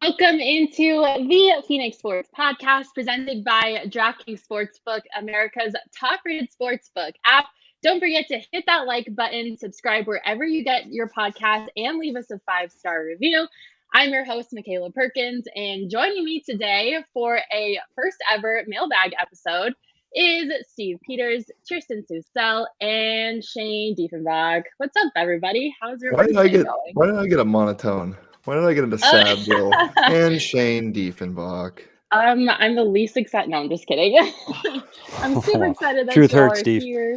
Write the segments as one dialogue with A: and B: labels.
A: Welcome into the Phoenix Sports Podcast presented by DraftKings Sportsbook, America's top-rated sportsbook app. Don't forget to hit that like button, subscribe wherever you get your podcast, and leave us a 5-star review. I'm your host, Makayla Perkins, and joining me today for a first-ever Mailbag episode is Steve Peters, Chiersten Susel, and Shane Dieffenbach. What's up, everybody? How's your Wednesday going?
B: Why did I get a monotone? Why did I get into Sabres and Shane Dieffenbach?
A: I'm the least excited. No, I'm just kidding. I'm super excited that
C: Truth
A: you all
C: hurts,
A: are
C: Steve.
A: here.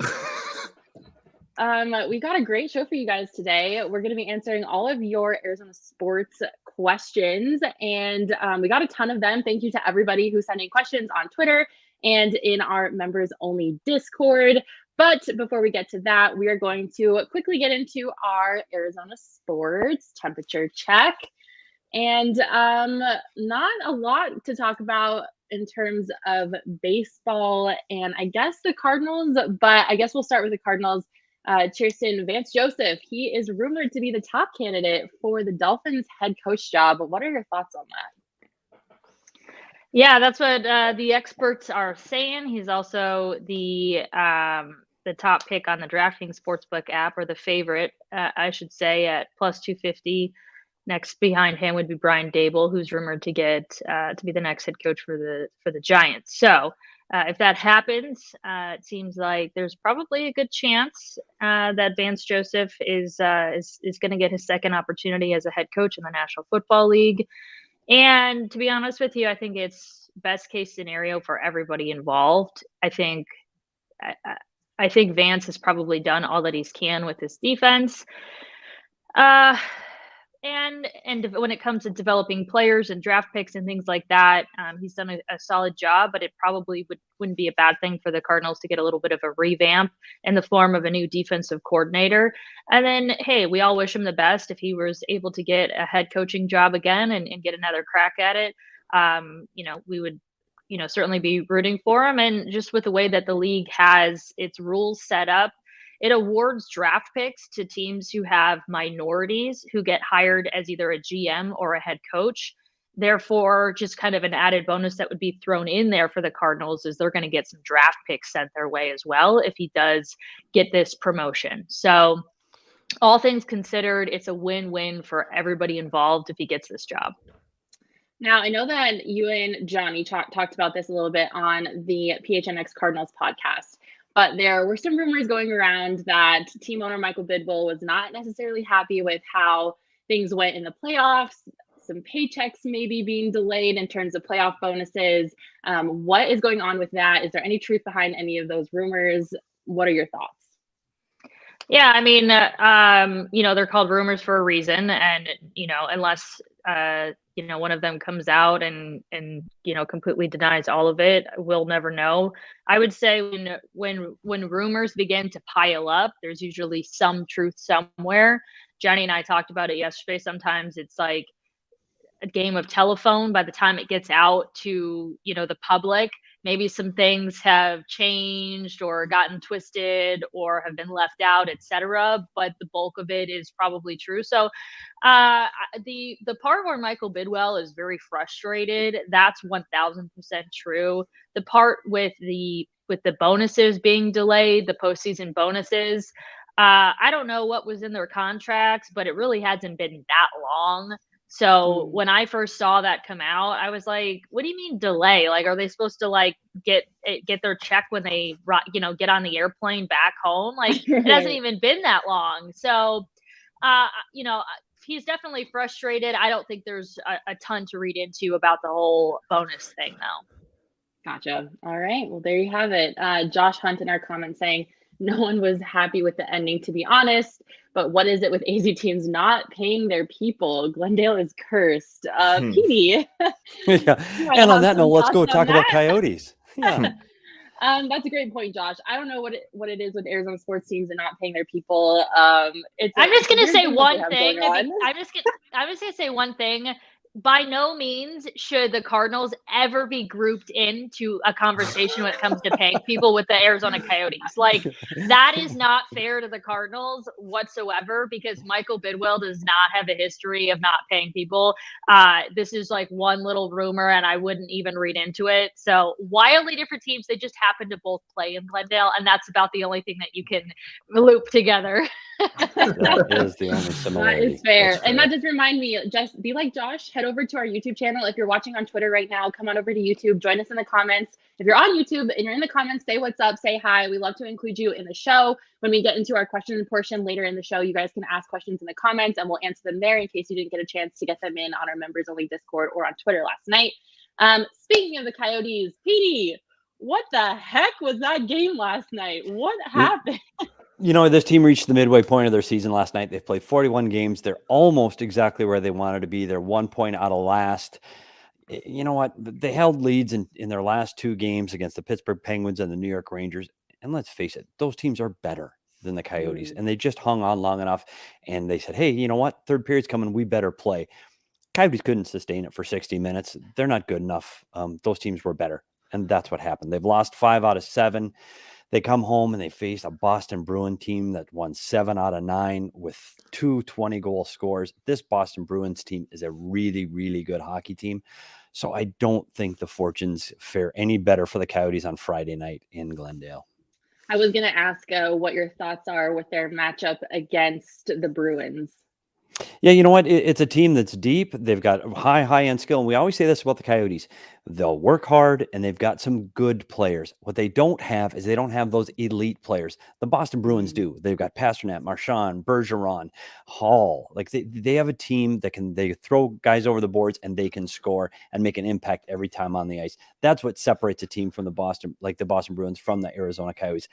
A: We got a great show for you guys today. We're going to be answering all of your Arizona sports questions, and we got a ton of them. Thank you to everybody who's sending questions on Twitter and in our members-only Discord. But before we get to that, we are going to quickly get into our Arizona sports temperature check. And not a lot to talk about in terms of baseball and I guess the Cardinals, but I guess we'll start with the Cardinals. Chiersten, Vance Joseph, he is rumored to be the top candidate for the Dolphins head coach job. What are your thoughts on that?
D: Yeah, that's what the experts are saying. He's also the top pick on the DraftKings Sportsbook app, or the favorite, I should say, at plus 250. Next behind him would be Brian Daboll, who's rumored to get to be the next head coach for the Giants. So if that happens, it seems like there's probably a good chance that Vance Joseph is going to get his second opportunity as a head coach in the National Football League. And to be honest with you, I think it's best case scenario for everybody involved. I think Vance has probably done all that he can with his defense. And when it comes to developing players and draft picks and things like that, he's done a solid job, but it probably wouldn't be a bad thing for the Cardinals to get a little bit of a revamp in the form of a new defensive coordinator. And then, hey, we all wish him the best if he was able to get a head coaching job again and get another crack at it. We would, certainly be rooting for him. And just with the way that the league has its rules set up, it awards draft picks to teams who have minorities who get hired as either a GM or a head coach. Therefore, just kind of an added bonus that would be thrown in there for the Cardinals is they're going to get some draft picks sent their way as well if he does get this promotion. So all things considered, it's a win-win for everybody involved if he gets this job.
A: Now, I know that you and Johnny talked about this a little bit on the PHNX Cardinals podcast. But there were some rumors going around that team owner Michael Bidwill was not necessarily happy with how things went in the playoffs, some paychecks maybe being delayed in terms of playoff bonuses. What is going on with that? Is there any truth behind any of those rumors? What are your thoughts?
D: Yeah, I mean, they're called rumors for a reason. And, unless one of them comes out and completely denies all of it, we'll never know. I would say when rumors begin to pile up, there's usually some truth somewhere. Johnny and I talked about it yesterday. Sometimes it's like a game of telephone. By the time it gets out to, the public, maybe some things have changed or gotten twisted or have been left out, etc. But the bulk of it is probably true. So the part where Michael Bidwill is very frustrated, that's 1000% true. The part with the bonuses being delayed, the postseason bonuses, I don't know what was in their contracts, but it really hasn't been that long. So when I first saw that come out, I was like, what do you mean delay? Like, are they supposed to get their check when they, get on the airplane back home? Like, it hasn't even been that long. So, he's definitely frustrated. I don't think there's a ton to read into about the whole bonus thing, though.
A: Gotcha. All right. Well, there you have it. Josh Hunt in our comments saying, no one was happy with the ending, to be honest. But what is it with AZ teams not paying their people? Glendale is cursed. Petey.
C: Yeah. And on that note, let's go talk about Coyotes. Yeah.
A: That's a great point, Josh. I don't know what it is with Arizona sports teams and not paying their people. I'm
D: just gonna say one thing. I'm just gonna say one thing. by no means should the Cardinals ever be grouped into a conversation when it comes to paying people with the Arizona Coyotes. Like, that is not fair to the Cardinals whatsoever, because Michael Bidwell does not have a history of not paying people. This is like one little rumor, and I wouldn't even read into it. So wildly different teams. They just happen to both play in Glendale, and that's about the only thing that you can loop together.
C: That is the only similarity.
A: That is fair. And that does remind me, just be like Josh, head over to our YouTube channel. If you're watching on Twitter right now, come on over to YouTube, join us in the comments. If you're on YouTube and you're in the comments, say what's up, say hi. We love to include you in the show. When we get into our question portion later in the show, you guys can ask questions in the comments and we'll answer them there in case you didn't get a chance to get them in on our members only Discord or on Twitter last night. Speaking of the Coyotes, Petey, what the heck was that game last night? What happened?
C: You know, this team reached the midway point of their season last night. They've played 41 games. They're almost exactly where they wanted to be. They're 1 point out of last. You know what? They held leads in their last 2 games against the Pittsburgh Penguins and the New York Rangers. And let's face it, those teams are better than the Coyotes. And they just hung on long enough. And they said, hey, you know what? Third period's coming. We better play. Coyotes couldn't sustain it for 60 minutes. They're not good enough. Those teams were better. And that's what happened. They've lost 5 out of 7. They come home and they face a Boston Bruin team that won 7 out of 9 with 2 20-goal scores. This Boston Bruins team is a really, really good hockey team. So I don't think the fortunes fare any better for the Coyotes on Friday night in Glendale.
A: I was going to ask what your thoughts are with their matchup against the Bruins.
C: Yeah, you know what? It's a team that's deep. They've got high-end skill. And we always say this about the Coyotes. They'll work hard, and they've got some good players. What they don't have is they don't have those elite players. The Boston Bruins do. They've got Pasternak, Marchand, Bergeron, Hall. Like they have a team that they throw guys over the boards, and they can score and make an impact every time on the ice. That's what separates a team from the Boston Bruins from the Arizona Coyotes.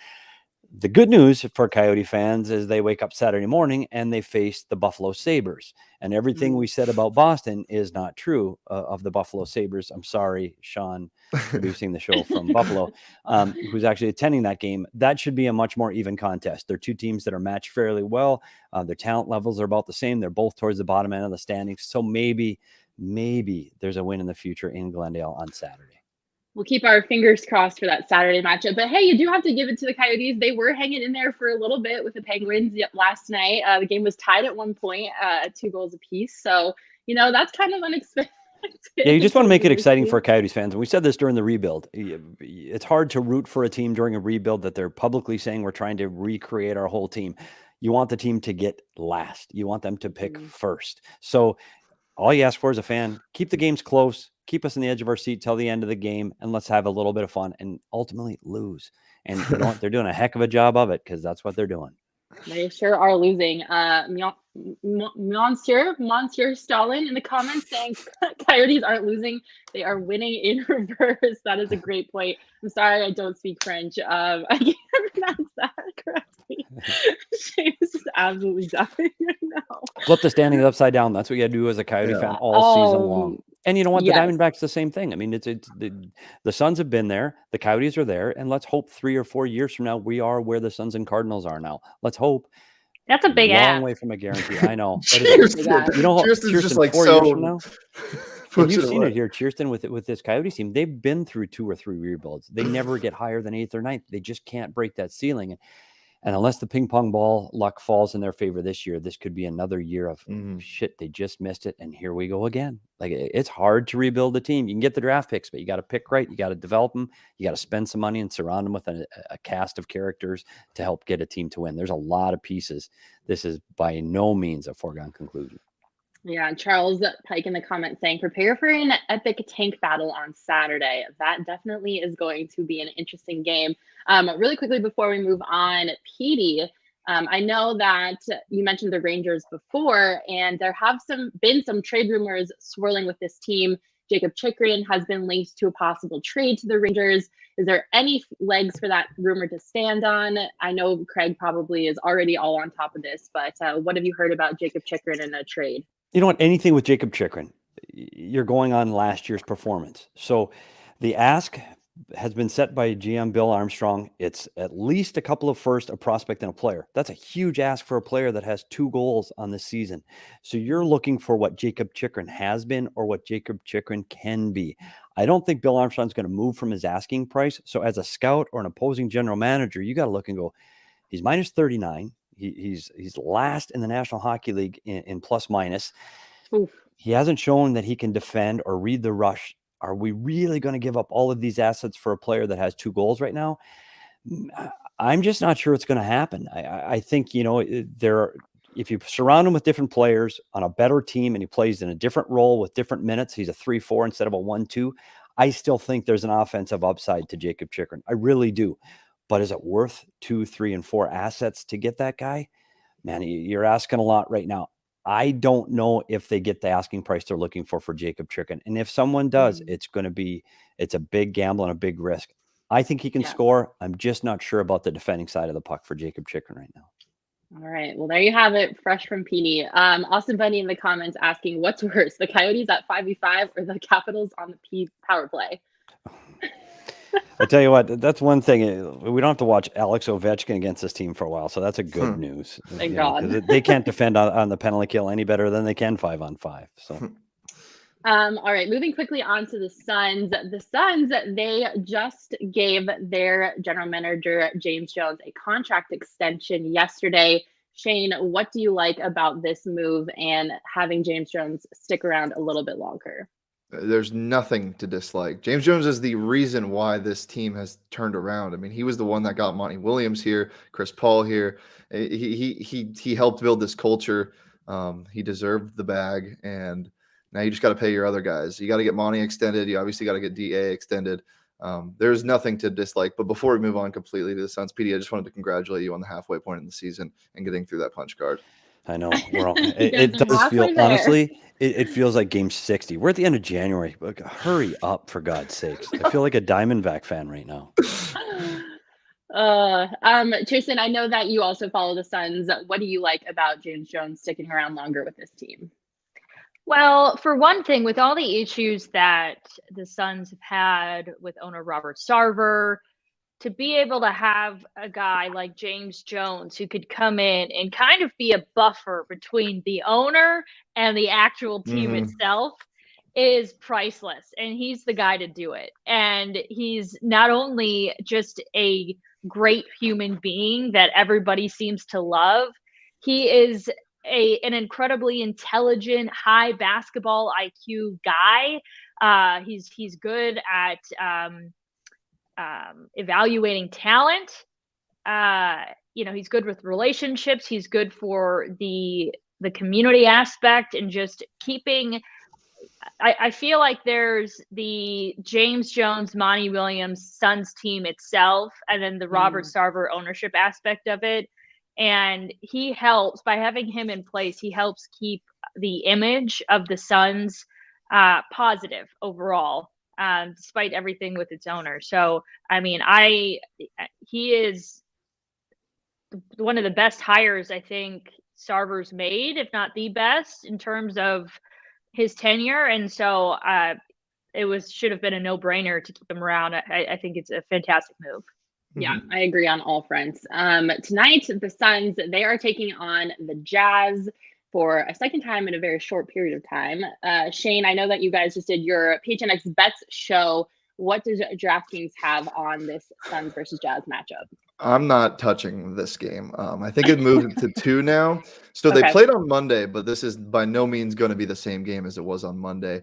C: The good news for Coyote fans is they wake up Saturday morning and they face the Buffalo Sabres. And everything we said about Boston is not true of the Buffalo Sabres. I'm sorry, Sean, producing the show from Buffalo, who's actually attending that game. That should be a much more even contest. They're 2 teams that are matched fairly well. Their talent levels are about the same. They're both towards the bottom end of the standings. So maybe there's a win in the future in Glendale on Saturday.
A: We'll keep our fingers crossed for that Saturday matchup. But hey, you do have to give it to the Coyotes. They were hanging in there for a little bit with the Penguins last night. The game was tied at one point at 2 goals apiece. So, you know, that's kind of unexpected.
C: Yeah, you just want to make it exciting for Coyotes fans. And we said this during the rebuild. It's hard to root for a team during a rebuild that they're publicly saying we're trying to recreate our whole team. You want the team to get last. You want them to pick first. So all you ask for as a fan, keep the games close. Keep us on the edge of our seat till the end of the game, and let's have a little bit of fun and ultimately lose. And you know what? They're doing a heck of a job of it because that's what they're doing.
A: They sure are losing. Monsieur Stalin in the comments saying Coyotes aren't losing. They are winning in reverse. That is a great point. I'm sorry I don't speak French. I can't pronounce that correctly. Shane is just absolutely dying right now.
C: Flip the standings upside down. That's what you got to do as a Coyote fan all season long. And you know what? The Diamondbacks, the same thing. I mean, the Suns have been there. The Coyotes are there. And let's hope 3 or 4 years from now, we are where the Suns and Cardinals are now. Let's hope.
D: That's a big
C: long way from a guarantee. I know.
B: Chiersten,
C: you know,
B: Chiersten's just like
C: 4
B: so.
C: years from now. And you've seen it here, Chiersten, with this Coyotes team. They've been through 2 or 3 rebuilds. They never get higher than 8th or 9th. They just can't break that ceiling. And unless the ping pong ball luck falls in their favor this year, this could be another year of shit. They just missed it. And here we go again. Like, it's hard to rebuild a team. You can get the draft picks, but you got to pick right. You got to develop them. You got to spend some money and surround them with a cast of characters to help get a team to win. There's a lot of pieces. This is by no means a foregone conclusion.
A: Yeah, Charles Pike in the comments saying, prepare for an epic tank battle on Saturday. That definitely is going to be an interesting game. Really quickly before we move on, Petey, I know that you mentioned the Rangers before, and there have been some trade rumors swirling with this team. Jacob Chikrin has been linked to a possible trade to the Rangers. Is there any legs for that rumor to stand on? I know Craig probably is already all on top of this, but what have you heard about Jacob Chikrin in a trade?
C: You know what? Anything with Jacob Chikrin, you're going on last year's performance. So the ask has been set by GM Bill Armstrong. It's at least a couple of first, a prospect, and a player. That's a huge ask for a player that has 2 goals on the season. So you're looking for what Jacob Chikrin has been or what Jacob Chikrin can be. I don't think Bill Armstrong's going to move from his asking price. So as a scout or an opposing general manager, you got to look and go, he's minus 39. He's last in the National Hockey League in plus minus.
A: Oof.
C: He hasn't shown that he can defend or read the rush. Are we really going to give up all of these assets for a player that has 2 goals right now? I'm just not sure it's going to happen. I think, if you surround him with different players on a better team and he plays in a different role with different minutes, he's a 3-4 instead of a 1-2. I still think there's an offensive upside to Jacob Chikrin. I really do. But is it worth 2, 3, and 4 assets to get that guy? Man, you're asking a lot right now. I don't know if they get the asking price they're looking for Jacob Chikrin. And if someone does, it's a big gamble and a big risk. I think he can score. I'm just not sure about the defending side of the puck for Jacob Chikrin right now.
A: All right. Well, there you have it. Fresh from Petey. Austin Bunny in the comments asking, what's worse, the Coyotes at 5v5 or the Capitals on the power play?
C: I tell you what, that's one thing. We don't have to watch Alex Ovechkin against this team for a while, so that's a good news.
A: Thank God.
C: 'Cause they can't defend on the penalty kill any better than they can 5-on-5. So,
A: all right, moving quickly on to the Suns. The Suns, they just gave their general manager James Jones a contract extension yesterday. Shane, what do you like about this move and having James Jones stick around a little bit longer?
B: There's nothing to dislike. James Jones is the reason why this team has turned around. I mean, he was the one that got Monty Williams here, Chris Paul here. He helped build this culture. He deserved the bag, and now you just got to pay your other guys. You got to get Monty extended. You obviously got to get DA extended. There's nothing to dislike. But before we move on completely to the Suns, PD, I just wanted to congratulate you on the halfway point in the season and getting through that punch card.
C: I know it does feel
A: there.
C: honestly. It feels like game 60. We're at the end of January. Like, hurry up, for God's sakes! I feel like a Diamondback fan right now.
A: Chiersten, I know that you also follow the Suns. What do you like about James Jones sticking around longer with this team?
D: Well, for one thing, with all the issues that the Suns have had with owner Robert Sarver, to be able to have a guy like James Jones who could come in and kind of be a buffer between the owner and the actual team itself is priceless. And he's the guy to do it. And he's not only just a great human being that everybody seems to love, he is an incredibly intelligent, high basketball IQ guy. He's good at evaluating talent. He's good with relationships. He's good for the community aspect and just keeping. I feel like there's the James Jones, Monty Williams Suns team itself, and then the Robert Sarver ownership aspect of it. And he helps, by having him in place, he helps keep the image of the Suns positive overall. Despite everything with its owner. So, I mean, he is one of the best hires I think Sarver's made, if not the best, in terms of his tenure. And so it should have been a no-brainer to keep him around. I think it's a fantastic move.
A: Yeah, I agree on all fronts. Tonight, the Suns, they are taking on the Jazz for a second time in a very short period of time. Shane, I know that you guys just did your PHNX bets show. What does DraftKings have on this Suns versus Jazz matchup?
B: I'm not touching this game. I think it moved to 2 now. So they played on Monday, but this is by no means going to be the same game as it was on Monday.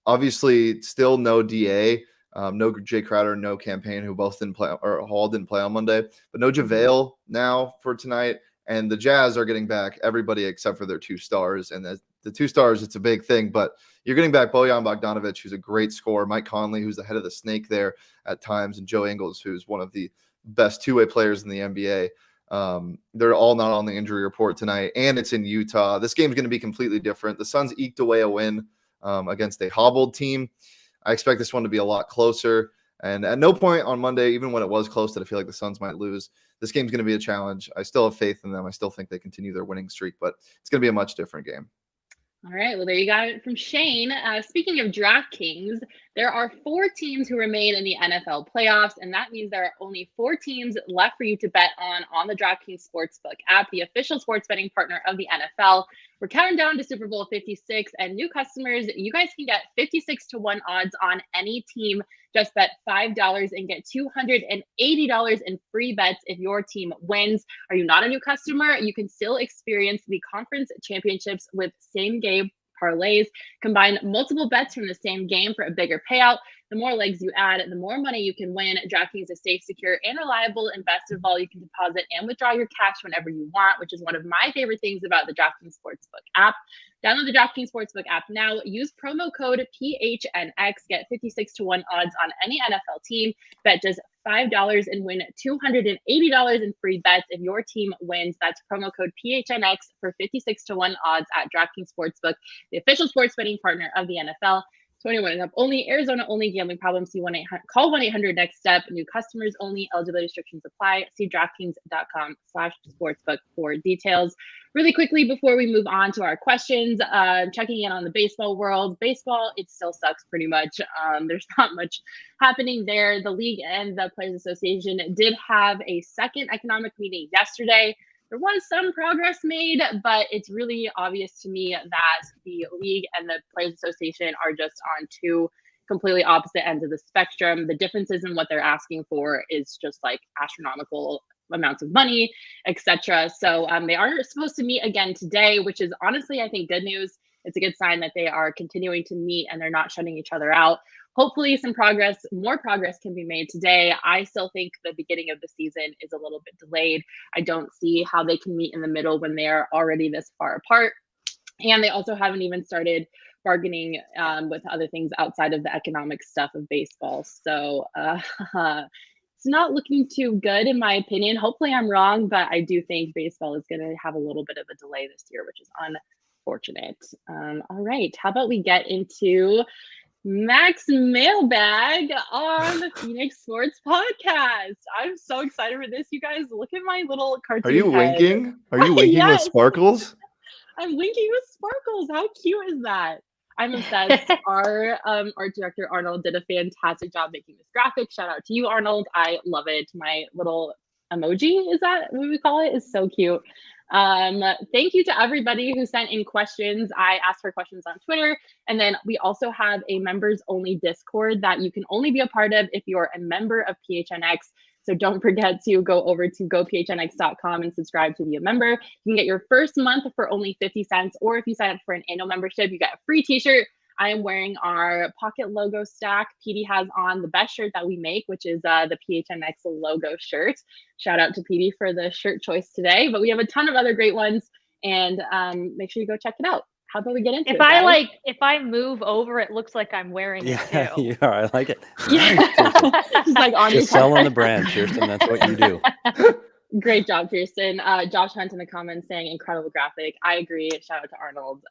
B: Obviously, still no DA, no Jay Crowder, no Campaign, who both didn't play, or Hall didn't play on Monday, but no JaVale now for tonight. And the Jazz are getting back everybody except for their 2 stars. And the 2 stars, it's a big thing. But you're getting back Bojan Bogdanovic, who's a great scorer, Mike Conley, who's the head of the snake there at times, and Joe Ingles, who's one of the best 2-way players in the NBA. They're all not on the injury report tonight, and it's in Utah. This game's going to be completely different. The Suns eked away a win against a hobbled team. I expect this one to be a lot closer. And at no point on Monday, even when it was close, did I feel like the Suns might lose. This game's going to be a challenge. I still have faith in them. I still think they continue their winning streak, but it's going to be a much different game.
A: All right, well, there you got it from Shane. Speaking of DraftKings, there are 4 teams who remain in the NFL playoffs, and that means there are only 4 teams left for you to bet on the DraftKings Sportsbook app, the official sports betting partner of the NFL. We're counting down to Super Bowl 56, and new customers, you guys can get 56-1 odds on any team. Just bet $5 and get $280 in free bets if your team wins. Are you not a new customer? You can still experience the conference championships with same game parlays. Combine multiple bets from the same game for a bigger payout. The more legs you add, the more money you can win. DraftKings is safe, secure, and reliable. And best of all, you can deposit and withdraw your cash whenever you want, which is one of my favorite things about the DraftKings Sportsbook app. Download the DraftKings Sportsbook app now. Use promo code PHNX. Get 56-1 odds on any NFL team. Bet just $5 and win $280 in free bets if your team wins. That's promo code PHNX for 56-1 odds at DraftKings Sportsbook, the official sports betting partner of the NFL. 21 and up only. Arizona only. Gambling problems? See 1-800. Call 1-800-NEXT-STEP. New customers only. Eligibility restrictions apply. See DraftKings.com/sportsbook for details. Really quickly before we move on to our questions, checking in on the baseball world. Baseball, it still sucks pretty much. There's not much happening there. The league and the Players Association did have a second economic meeting yesterday. There was some progress made, but it's really obvious to me that the league and the Players Association are just on 2 completely opposite ends of the spectrum. The differences in what they're asking for is just like astronomical amounts of money, etc. So they are supposed to meet again today, which is honestly, I think, good news. It's a good sign that they are continuing to meet and they're not shutting each other out. Hopefully more progress can be made today. I still think the beginning of the season is a little bit delayed. I don't see how they can meet in the middle when they are already this far apart. And they also haven't even started bargaining with other things outside of the economic stuff of baseball. So it's not looking too good in my opinion. Hopefully I'm wrong, but I do think baseball is going to have a little bit of a delay this year, which is unfortunate. All right, how about we get into Max Mailbag on the Phoenix Sports Podcast. I'm so excited for this. You guys, look at my little cartoon.
B: Are you
A: head.
B: winking? Are you winking
A: Yes.
B: with sparkles?
A: I'm winking with sparkles. How cute is that? I'm obsessed. Our art director Arnold did a fantastic job making this graphic. Shout out to you, Arnold. I love it. My little emoji, is that what we call it? Is so cute. Thank you to everybody who sent in questions. I asked for questions on Twitter, and then we also have a members only Discord that you can only be a part of if you're a member of PHNX. So don't forget to go over to gophnx.com and subscribe to be a member. You can get your first month for only 50 cents, or if you sign up for an annual membership, you get a free t-shirt. I am wearing our pocket logo stack. Petey has on the best shirt that we make, which is the PHNX logo shirt. Shout out to Petey for the shirt choice today. But we have a ton of other great ones, and make sure you go check it out. How about we get into it, guys?
D: If I move over, it looks like I'm wearing it too.
C: Yeah, I like it.
A: Yeah. Just like on
C: Just selling the brand, Chiersten. That's what you do.
A: Great job, Chiersten. Josh Hunt in the comments saying incredible graphic. I agree. Shout out to Arnold.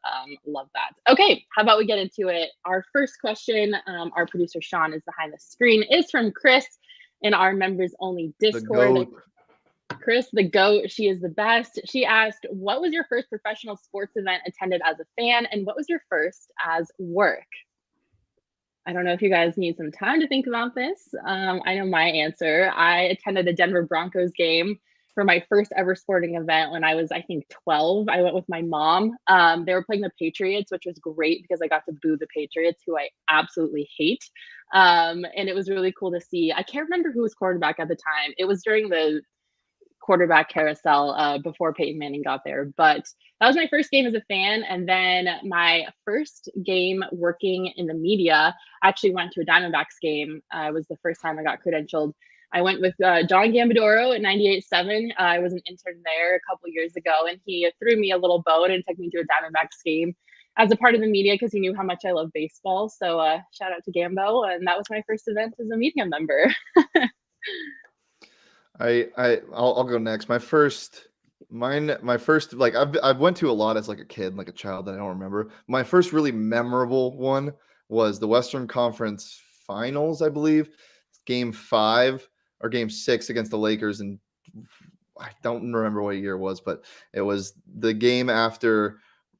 A: Love that. Okay, how about we get into it? Our first question, our producer Sean is behind the screen, is from Chris in our members only Discord. Chris, the GOAT, she is the best. She asked, what was your first professional sports event attended as a fan, and what was your first as work? I don't know if you guys need some time to think about this. I know my answer. I attended a Denver Broncos game for my first ever sporting event when I was, I think, 12. I went with my mom. They were playing the Patriots, which was great because I got to boo the Patriots, who I absolutely hate. And it was really cool to see. I can't remember who was quarterback at the time. It was during the quarterback carousel before Peyton Manning got there. But that was my first game as a fan. And then my first game working in the media, I actually went to a Diamondbacks game. It was the first time I got credentialed. I went with John Gambadoro at 98.7. I was an intern there a couple years ago, and he threw me a little bone and took me to a Diamondbacks game as a part of the media because he knew how much I love baseball. So shout out to Gambo. And that was my first event as a media member.
B: I'll go next. My first, like I've went to a lot as like a kid, like a child that I don't remember. My first really memorable one was the Western Conference Finals, I believe, Game 5 or Game 6 against the Lakers, and I don't remember what year it was, but it was the game after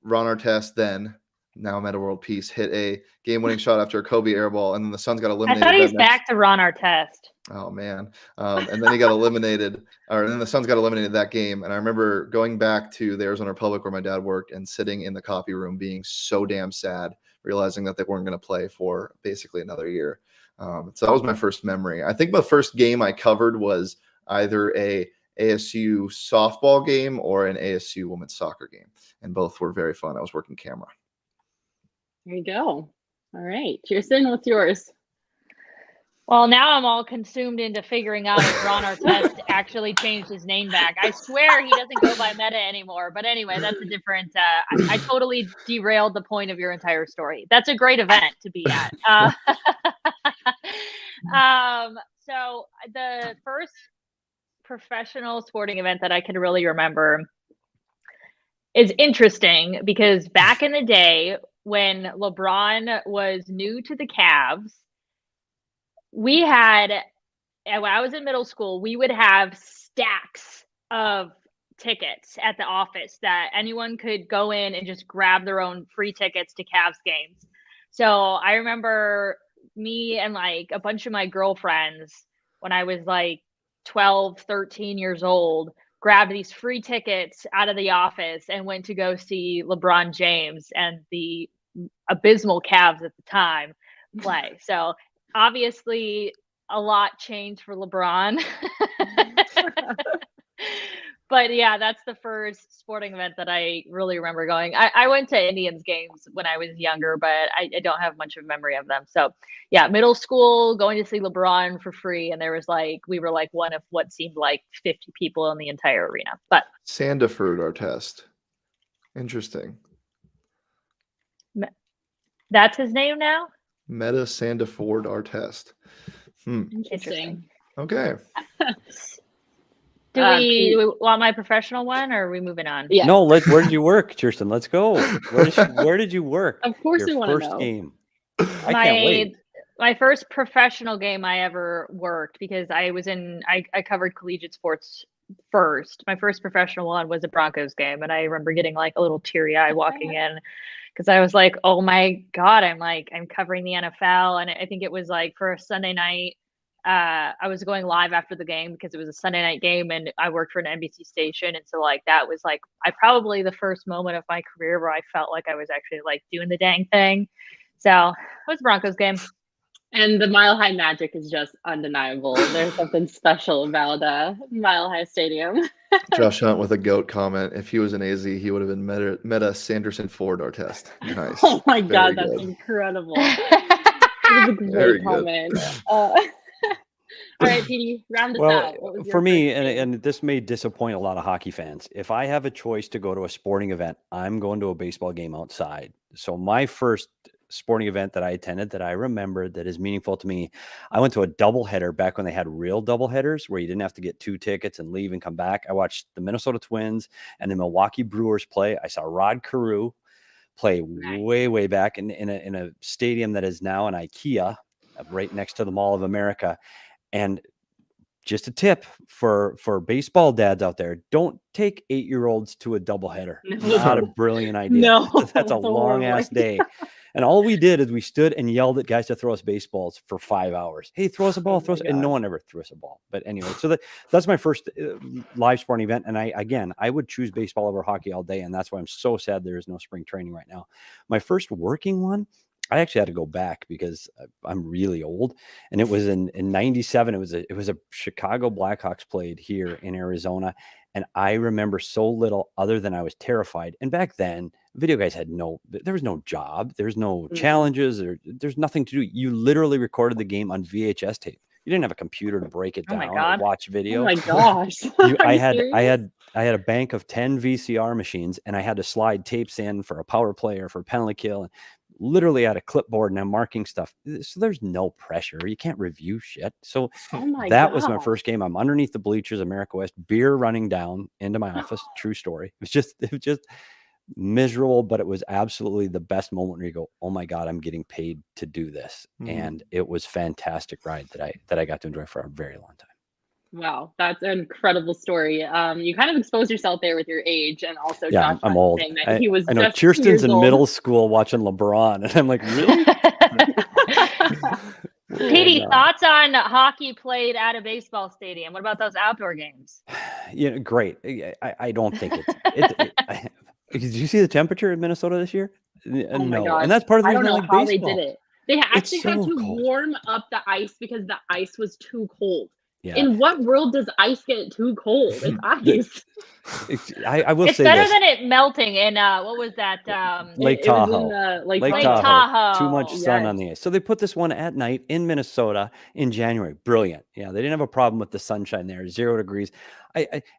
B: Ron Artest, then now Meta World Peace, hit a game-winning shot after a Kobe airball, and then the Suns got eliminated.
D: I thought he's back to Ron Artest.
B: Oh man! And then he got eliminated, and then the Suns got eliminated that game. And I remember going back to the Arizona Republic where my dad worked and sitting in the copy room, being so damn sad, realizing that they weren't going to play for basically another year. So that was my first memory. I think the first game I covered was either a ASU softball game or an ASU women's soccer game, and both were very fun. I was working camera.
A: There you go. All right, Chiersten, what's yours?
D: Well, now I'm all consumed into figuring out if Ron Artest actually changed his name back. I swear he doesn't go by Meta anymore. But anyway, that's a different. I totally derailed the point of your entire story. That's a great event to be at. So the first professional sporting event that I can really remember is interesting because back in the day when LeBron was new to the Cavs, we had, when I was in middle school, we would have stacks of tickets at the office that anyone could go in and just grab their own free tickets to Cavs games. So I remember me and like a bunch of my girlfriends when I was like 12, 13 years old, grabbed these free tickets out of the office and went to go see LeBron James and the abysmal Cavs at the time play. So obviously a lot changed for LeBron. But yeah, that's the first sporting event that I really remember going. I went to Indians games when I was younger, but I don't have much of a memory of them. So yeah, middle school, going to see LeBron for free. And there was like, we were like one of what seemed like 50 people in the entire arena. But
B: Sandiford Artest. Interesting.
D: That's his name now?
B: Meta Sandiford Artest.
A: Interesting.
B: Okay.
D: Do we want my professional one, or are we moving on?
A: Yeah.
C: No, where did you work, Chiersten? Let's go. Where did you work?
A: Of course we
C: Your
A: want to
C: first
A: know.
C: game. I can't wait.
D: My first professional game I ever worked, because I covered collegiate sports first. My first professional one was a Broncos game, and I remember getting like a little teary-eyed walking in because I was like, oh my God, I'm covering the NFL. And I think it was like for a Sunday night. I was going live after the game because it was a Sunday night game and I worked for an NBC station. And so like, that was like, probably the first moment of my career where I felt like I was actually like doing the dang thing. So it was a Broncos game.
A: And the Mile High magic is just undeniable. There's something special about Mile High Stadium.
B: Josh Hunt with a GOAT comment. If he was an AZ, he would have been Meta Sanderson Ford Artest. Nice.
A: Oh my God,
B: Very
A: that's
B: good.
A: incredible. That was a great comment. All right, Petey, round us out. What was your
C: for me,
A: first game?
C: and this may disappoint a lot of hockey fans, if I have a choice to go to a sporting event, I'm going to a baseball game outside. So my first sporting event that I attended that I remember that is meaningful to me, I went to a doubleheader back when they had real doubleheaders where you didn't have to get 2 tickets and leave and come back. I watched the Minnesota Twins and the Milwaukee Brewers play. I saw Rod Carew play way back in a stadium that is now an IKEA right next to the Mall of America. And just a tip for baseball dads out there, don't take 8-year-olds to a doubleheader.
A: No.
C: Not a brilliant idea.
A: No,
C: That's a long ass day. And all we did is we stood and yelled at guys to throw us baseballs for 5 hours. Hey, throw us a ball, and no one ever threw us a ball. But anyway, so that's my first live sporting event. And I would choose baseball over hockey all day. And that's why I'm so sad there is no spring training right now. My first working one, I actually had to go back because I'm really old, and it was in 97. It was a Chicago Blackhawks played here in Arizona, and I remember so little other than I was terrified. And back then, video guys there was no job, there's no challenges, there's nothing to do. You literally recorded the game on VHS tape. You didn't have a computer to break it down or watch video.
A: Oh my gosh!
C: I had a bank of 10 VCR machines, and I had to slide tapes in for a power play or for penalty kill, and literally had a clipboard and I'm marking stuff. So there's no pressure. You can't review shit. So that was my first game. I'm underneath the bleachers, America West, beer running down into my office. True story. It was just miserable, but it was absolutely the best moment where you go, oh my God, I'm getting paid to do this. And it was fantastic ride that I got to enjoy for a very long time.
A: Wow, that's an incredible story. You kind of exposed yourself there with your age, and also Josh
C: I'm old.
A: saying that he was
C: I know
A: just 2
C: Chiersten's
A: years
C: in
A: old.
C: middle school watching LeBron, and I'm like, really?
D: Petey, thoughts on hockey played at a baseball stadium? What about those outdoor games?
C: Great. I don't think did you see the temperature in Minnesota this year?
A: Oh my
C: No,
A: gosh.
C: and that's part of the
A: I don't
C: reason I
A: know
C: like
A: how
C: baseball.
A: they did it. They actually had
C: so
A: to
C: cold.
A: warm up the ice because the ice was too cold.
C: Yeah.
A: In what world does ice get too cold? It's ice.
C: I will
D: It's
C: say
D: better
C: this.
D: than it melting in what was that?
C: Lake
A: It was
C: Tahoe.
A: in
C: Lake
D: Tahoe.
C: Tahoe. Too much sun
A: Yes.
C: on the ice. So they put this one at night in Minnesota in January. Brilliant. Yeah, they didn't have a problem with the sunshine there. 0 degrees.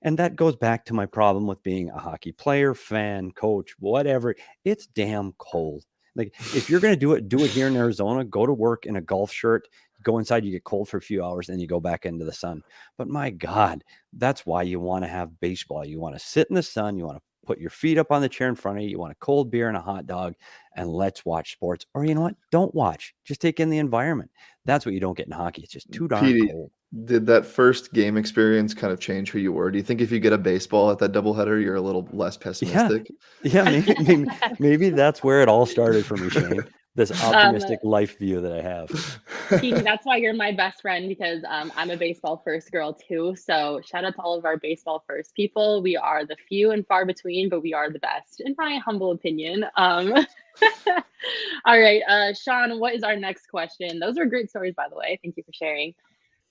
C: And that goes back to my problem with being a hockey player, fan, coach, whatever. It's damn cold. Like, if you're going to do it here in Arizona. Go to work in a golf shirt. Go inside, you get cold for a few hours, and you go back into the sun. But my God, that's why you want to have baseball. You want to sit in the sun. You want to put your feet up on the chair in front of you. You want a cold beer and a hot dog, and let's watch sports. Or you know what? Don't watch. Just take in the environment. That's what you don't get in hockey. It's just too darn cold.
B: Did that first game experience kind of change who you were? Do you think if you get a baseball at that doubleheader, you're a little less pessimistic?
C: Yeah, maybe that's where it all started for me, Shane. This optimistic life view that I have.
A: Petey, that's why you're my best friend, because I'm a baseball first girl too. So shout out to all of our baseball first people. We are the few and far between, but we are the best, in my humble opinion. All right, Sean, what is our next question? Those were great stories, by the way. Thank you for sharing.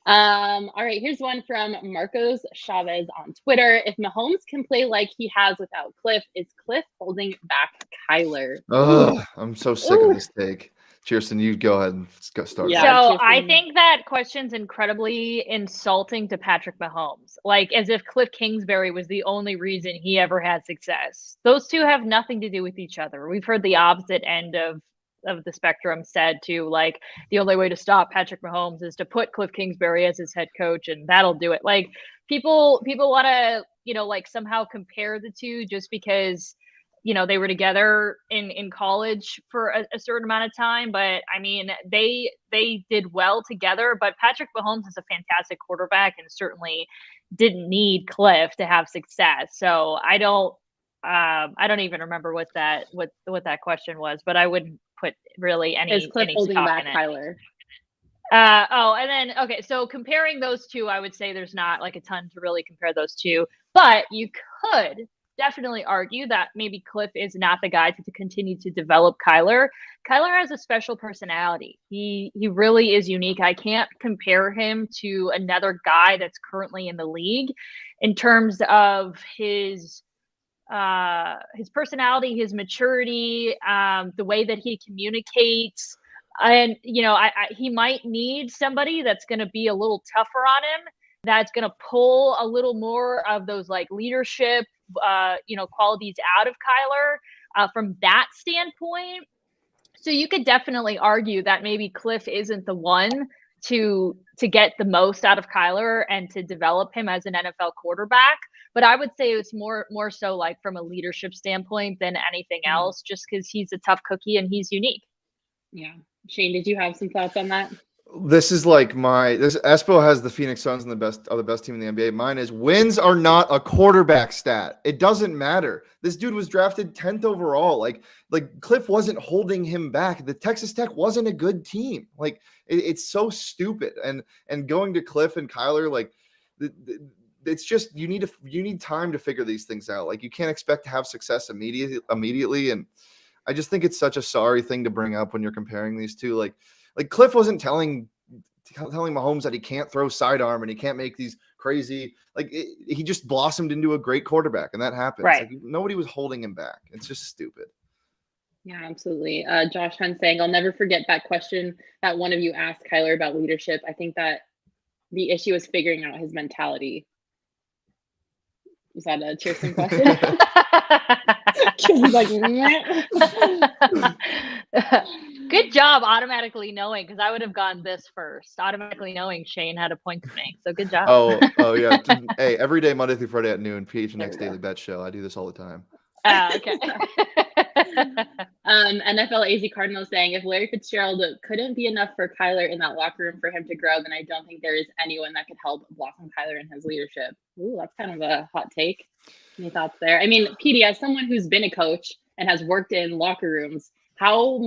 A: All right, here's one from Marcos Chavez on Twitter. If Mahomes can play like he has without Cliff, is Cliff holding back Kyler?
B: Oh, I'm so sick of this take. Chiersten, you go ahead and start.
A: Yeah,
D: So
A: Chiersten.
D: I think that question's incredibly insulting to Patrick Mahomes, like as if Cliff Kingsbury was the only reason he ever had success. Those two have nothing to do with each other. We've heard the opposite end of the spectrum said to, like, the only way to stop Patrick Mahomes is to put Cliff Kingsbury as his head coach, and that'll do it. Like, people want to, like, somehow compare the two just because they were together in college for a certain amount of time. But I mean, they did well together. But Patrick Mahomes is a fantastic quarterback and certainly didn't need Cliff to have success. So I don't even remember what that question was, but I wouldn't put really any
A: holding
D: stock
A: back
D: in it.
A: Kyler.
D: And then okay, so comparing those two, I would say there's not like a ton to really compare those two, but you could definitely argue that maybe Cliff is not the guy to continue to develop Kyler. Kyler has a special personality. He really is unique. I can't compare him to another guy that's currently in the league in terms of his personality, his maturity, the way that he communicates. And, he might need somebody that's going to be a little tougher on him, that's going to pull a little more of those like leadership, qualities out of Kyler from that standpoint. So you could definitely argue that maybe Cliff isn't the one to get the most out of Kyler and to develop him as an NFL quarterback. But I would say it's more so like from a leadership standpoint than anything else, just because he's a tough cookie and he's unique.
A: Yeah. Shane, did you have some thoughts on that?
B: This is like Espo has the Phoenix Suns and the best team in the NBA. Mine is wins are not a quarterback stat. It doesn't matter. This dude was drafted 10th overall. Like Cliff wasn't holding him back. The Texas Tech wasn't a good team. Like it's so stupid. And going to Cliff and Kyler, like it's just you need time to figure these things out. Like you can't expect to have success immediately. And I just think it's such a sorry thing to bring up when you're comparing these two. Like Cliff wasn't telling Mahomes that he can't throw sidearm and he can't make these crazy, he just blossomed into a great quarterback, and that happens.
D: Right.
B: Like, nobody was holding him back. It's just stupid.
A: Yeah, absolutely. Josh Hunt saying, I'll never forget that question that one of you asked Kyler about leadership. I think that the issue is figuring out his mentality. Was that a Chiersten question?
D: Good job automatically knowing, because I would have gone this first. Automatically knowing Shane had a point to make. So good job.
B: Oh yeah. Hey, every day, Monday through Friday at noon, PHNX Daily Bet Show. I do this all the time.
D: Okay.
A: NFL AZ Cardinals saying, if Larry Fitzgerald couldn't be enough for Kyler in that locker room for him to grow, then I don't think there is anyone that could help blossom Kyler in his leadership. Ooh, that's kind of a hot take. Any thoughts there? I mean, Petey, as someone who's been a coach and has worked in locker rooms, how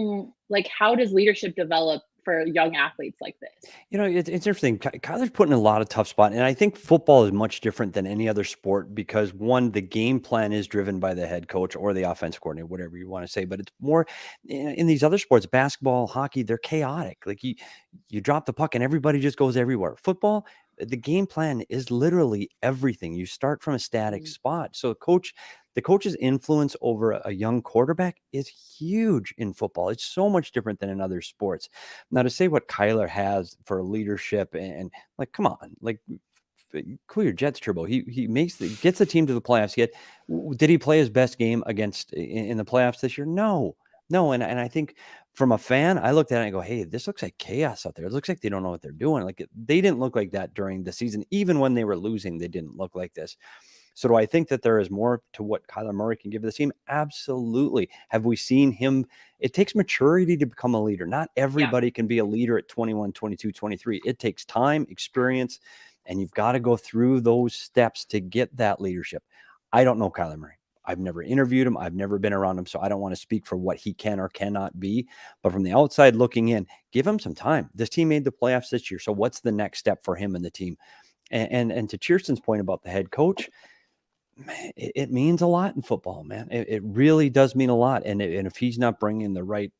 A: does leadership develop for young athletes like this?
C: It's interesting. Kyler's put in a lot of tough spot, and I think football is much different than any other sport because one, the game plan is driven by the head coach or the offense coordinator, whatever you want to say. But it's more in these other sports, basketball, hockey, they're chaotic. Like you drop the puck and everybody just goes everywhere. Football, the game plan is literally everything. You start from a static spot. So the coach's influence over a young quarterback is huge in football. It's so much different than in other sports. Now, to say what Kyler has for leadership and like, come on, like, cool your jets, Turbo. He gets the team to the playoffs. Yet, did he play his best game against in the playoffs this year? No. And I think from a fan, I looked at it and I go, hey, this looks like chaos out there. It looks like they don't know what they're doing. Like they didn't look like that during the season. Even when they were losing, they didn't look like this. So do I think that there is more to what Kyler Murray can give the team? Absolutely. Have we seen him? It takes maturity to become a leader. Not everybody can be a leader at 21, 22, 23. It takes time, experience, and you've got to go through those steps to get that leadership. I don't know Kyler Murray. I've never interviewed him. I've never been around him. So I don't want to speak for what he can or cannot be. But from the outside looking in, give him some time. This team made the playoffs this year. So what's the next step for him and the team? And to Chiersten's point about the head coach, man, it means a lot in football, man. It really does mean a lot. And if he's not bringing the right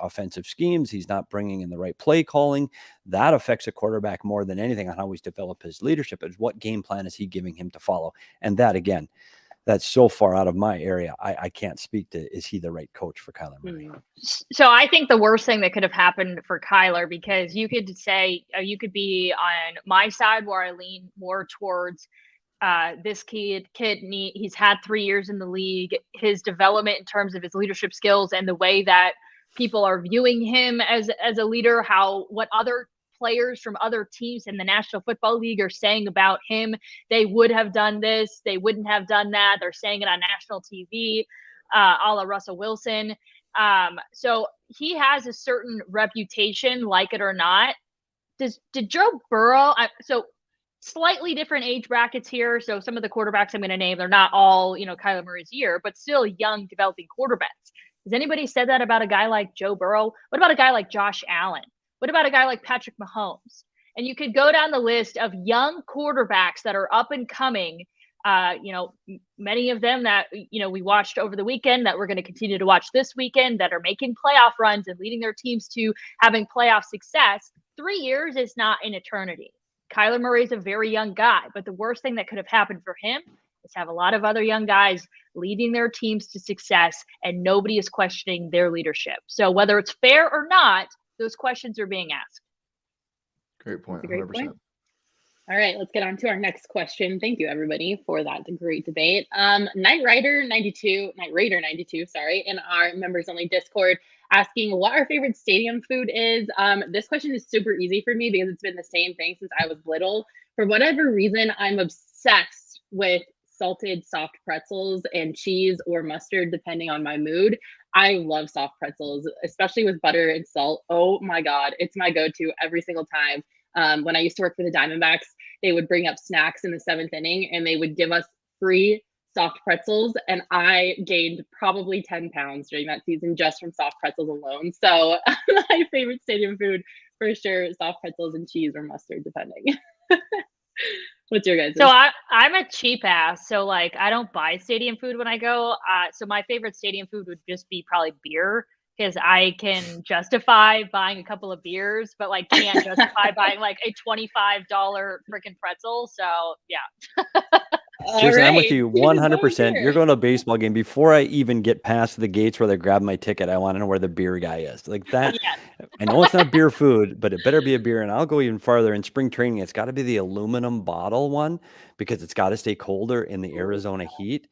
C: offensive schemes, he's not bringing in the right play calling, that affects a quarterback more than anything on how he's developed his leadership. Is what game plan is he giving him to follow? And that, again, that's so far out of my area. I can't speak to, is he the right coach for Kyler Murray?
D: So I think the worst thing that could have happened for Kyler, because you could say, you could be on my side where I lean more towards this kid, he's had 3 years in the league, his development in terms of his leadership skills and the way that people are viewing him as a leader, what other players from other teams in the National Football League are saying about him. They would have done this. They wouldn't have done that. They're saying it on national TV, a la Russell Wilson. So he has a certain reputation, like it or not. Did Joe Burrow? So slightly different age brackets here. So some of the quarterbacks I'm going to name, they're not all, Kyler Murray's year, but still young developing quarterbacks. Has anybody said that about a guy like Joe Burrow? What about a guy like Josh Allen? What about a guy like Patrick Mahomes? And you could go down the list of young quarterbacks that are up and coming. Many of them that, we watched over the weekend, that we're going to continue to watch this weekend, that are making playoff runs and leading their teams to having playoff success. 3 years is not an eternity. Kyler Murray is a very young guy, but the worst thing that could have happened for him is have a lot of other young guys leading their teams to success, and nobody is questioning their leadership. So whether it's fair or not, those questions are being asked.
B: Great point. 100%.
A: Great point. All right, let's get on to our next question. Thank you, everybody, for that great debate. Night Raider 92, in our members only Discord, asking what our favorite stadium food is. This question is super easy for me because it's been the same thing since I was little. For whatever reason, I'm obsessed with salted soft pretzels and cheese or mustard, depending on my mood. I love soft pretzels, especially with butter and salt. Oh my God, it's my go-to every single time. When I used to work for the Diamondbacks, they would bring up snacks in the 7th inning and they would give us free soft pretzels. And I gained probably 10 pounds during that season just from soft pretzels alone. So my favorite stadium food, for sure, soft pretzels and cheese or mustard, depending. What's your guys'?
D: So I'm a cheap ass. So like, I don't buy stadium food when I go. So my favorite stadium food would just be probably beer, because I can justify buying a couple of beers, but like can't justify buying like a $25 freaking pretzel. So yeah.
C: Chiersten, right. I'm with you 100%. You're going to a baseball game. Before I even get past the gates where they grab my ticket, I want to know where the beer guy is. Like that. Yeah. I know it's not beer food, but it better be a beer. And I'll go even farther. In spring training, it's got to be the aluminum bottle one, because it's got to stay colder in the Arizona heat.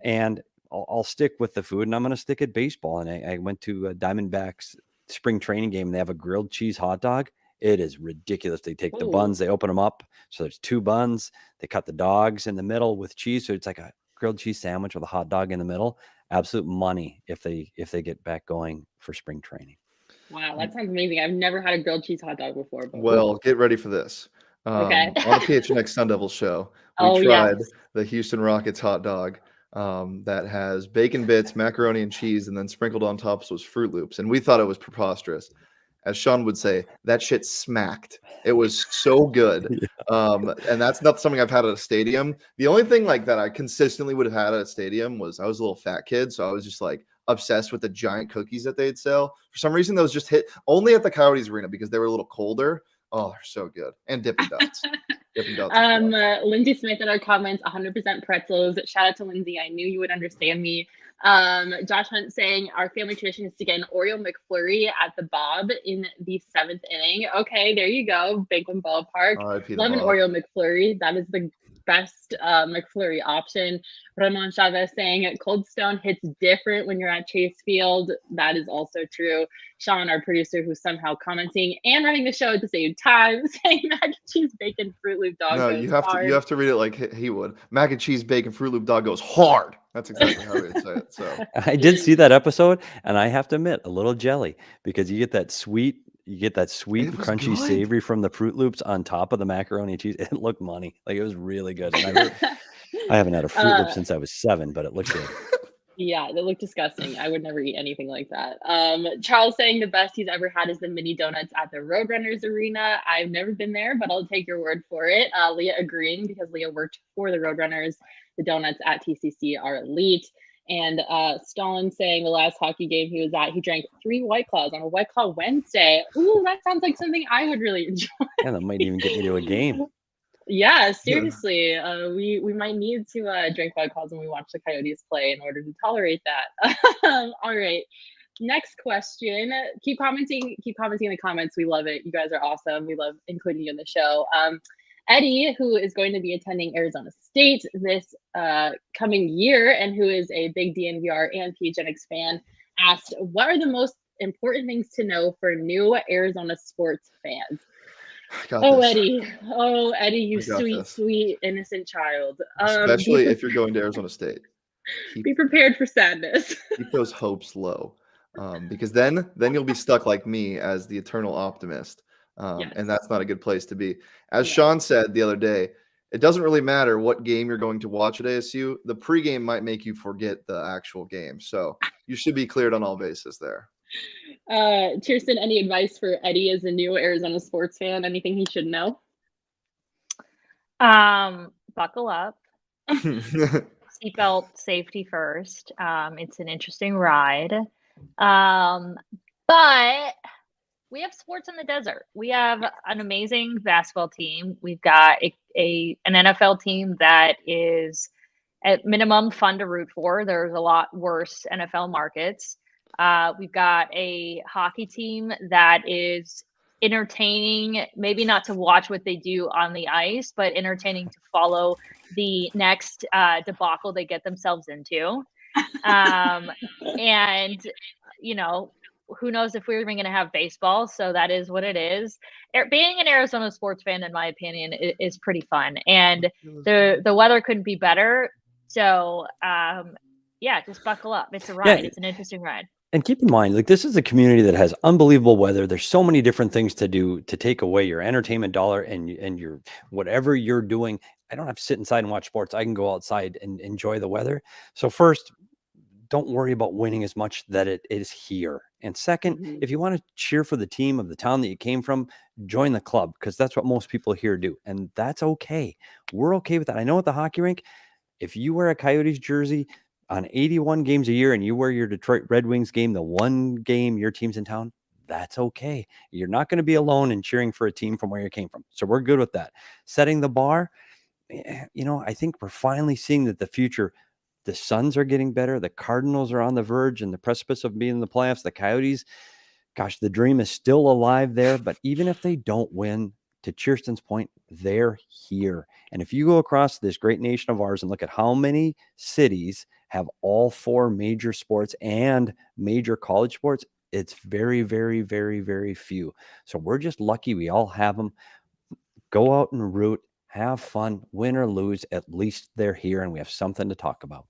C: And I'll stick with the food, and I'm going to stick at baseball. And I went to a Diamondbacks spring training game, and they have a grilled cheese hot dog. It is ridiculous. They take the buns, they open them up. So there's 2 buns. They cut the dogs in the middle with cheese. So it's like a grilled cheese sandwich with a hot dog in the middle. absolute money if they get back going for spring training.
A: Wow, that sounds amazing. I've never had a grilled cheese hot dog before. But
B: Well, get ready for this.
A: Okay.
B: On the PHNX Sun Devil show, we
A: Oh,
B: tried
A: yes.
B: the Houston Rockets hot dog that has bacon bits, macaroni and cheese, and then sprinkled on top was Fruit Loops. And we thought it was preposterous. As Sean would say, that shit smacked. It was so good. And that's not something I've had at a stadium. The only thing like that I consistently would have had at a stadium was I was a little fat kid. So I was just like obsessed with the giant cookies that they'd sell. For some reason, those just hit only at the Coyotes arena because they were a little colder. Oh, they're so good. And Dippin' Dots. Dippin' Dots.
A: Lindsay Smith in our comments, 100% pretzels. Shout out to Lindsay. I knew you would understand me. Josh Hunt saying our family tradition is to get an Oreo McFlurry at the Bob in the 7th inning. Okay, there you go. Bacon Ballpark. Love an Oreo McFlurry. That is the best McFlurry option. Ramon Chavez saying Cold Stone hits different when you're at Chase Field. That is also true. Sean, our producer, who's somehow commenting and running the show at the same time, saying mac and cheese, bacon, Fruit Loop dog.
B: No, you have to read it like he would. Mac and cheese, bacon, Fruit Loop dog goes hard. That's exactly how we would say it. So
C: I did see that episode, and I have to admit, a little jelly because you get that sweet. Crunchy,
B: good.
C: savory from the Fruit Loops on top of the macaroni and cheese. It looked money. Like, it was really good. And I haven't had a Fruit Loop since I was 7, but it looked good.
A: Yeah, they look disgusting. I would never eat anything like that. Charles saying the best he's ever had is the mini donuts at the Roadrunners Arena. I've never been there, but I'll take your word for it. Leah agreeing because Leah worked for the Roadrunners. The donuts at TCC are elite. And Stalin saying the last hockey game he was at, he drank 3 White Claws on a White Claw Wednesday. Ooh, that sounds like something I would really enjoy.
C: Yeah, that might even get me to a game.
A: Yeah, seriously. We might need to drink White Claws when we watch the Coyotes play in order to tolerate that. All right. Next question. Keep commenting in the comments. We love it. You guys are awesome. We love including you in the show. Eddie, who is going to be attending Arizona State this coming year and who is a big DNVR and PHNX fan, asked, what are the most important things to know for new Arizona sports fans? Eddie, you sweet, innocent child.
B: Especially if you're going to Arizona State.
A: Be prepared for sadness.
B: Keep those hopes low, because then you'll be stuck like me as the eternal optimist.
A: Yes.
B: And that's not a good place to be. As Sean said the other day, it doesn't really matter what game you're going to watch at ASU. The pregame might make you forget the actual game. So you should be cleared on all bases there.
A: Chiersten, any advice for Eddie as a new Arizona sports fan? Anything he should know?
D: Buckle up. Seatbelt safety first. It's an interesting ride. But we have sports in the desert. We have an amazing basketball team. We've got an NFL team that is at minimum fun to root for. There's a lot worse NFL markets. We've got a hockey team that is entertaining, maybe not to watch what they do on the ice, but entertaining to follow the next debacle they get themselves into. And, who knows if we're even going to have baseball. So that is what it is. Being an Arizona sports fan, in my opinion, is pretty fun. And the weather couldn't be better. So, just buckle up. It's a ride. Yeah. It's an interesting ride.
C: And keep in mind, this is a community that has unbelievable weather. There's so many different things to do to take away your entertainment dollar and your whatever you're doing. I don't have to sit inside and watch sports. I can go outside and enjoy the weather. So first, don't worry about winning as much that it is here. And second, if you want to cheer for the team of the town that you came from, join the club, because that's what most people here do. And that's okay. We're okay with that. I know at the hockey rink, if you wear a Coyotes jersey on 81 games a year and you wear your Detroit Red Wings game, the one game your team's in town, that's okay. You're not going to be alone in cheering for a team from where you came from. So we're good with that. Setting the bar, I think we're finally seeing that the future, the Suns are getting better. The Cardinals are on the verge and the precipice of being in the playoffs. The Coyotes, gosh, the dream is still alive there. But even if they don't win, to Chiersten's point, they're here. And if you go across this great nation of ours and look at how many cities have all 4 major sports and major college sports, it's very, very, very, very few. So we're just lucky we all have them. Go out and root, have fun, win or lose. At least they're here and we have something to talk about.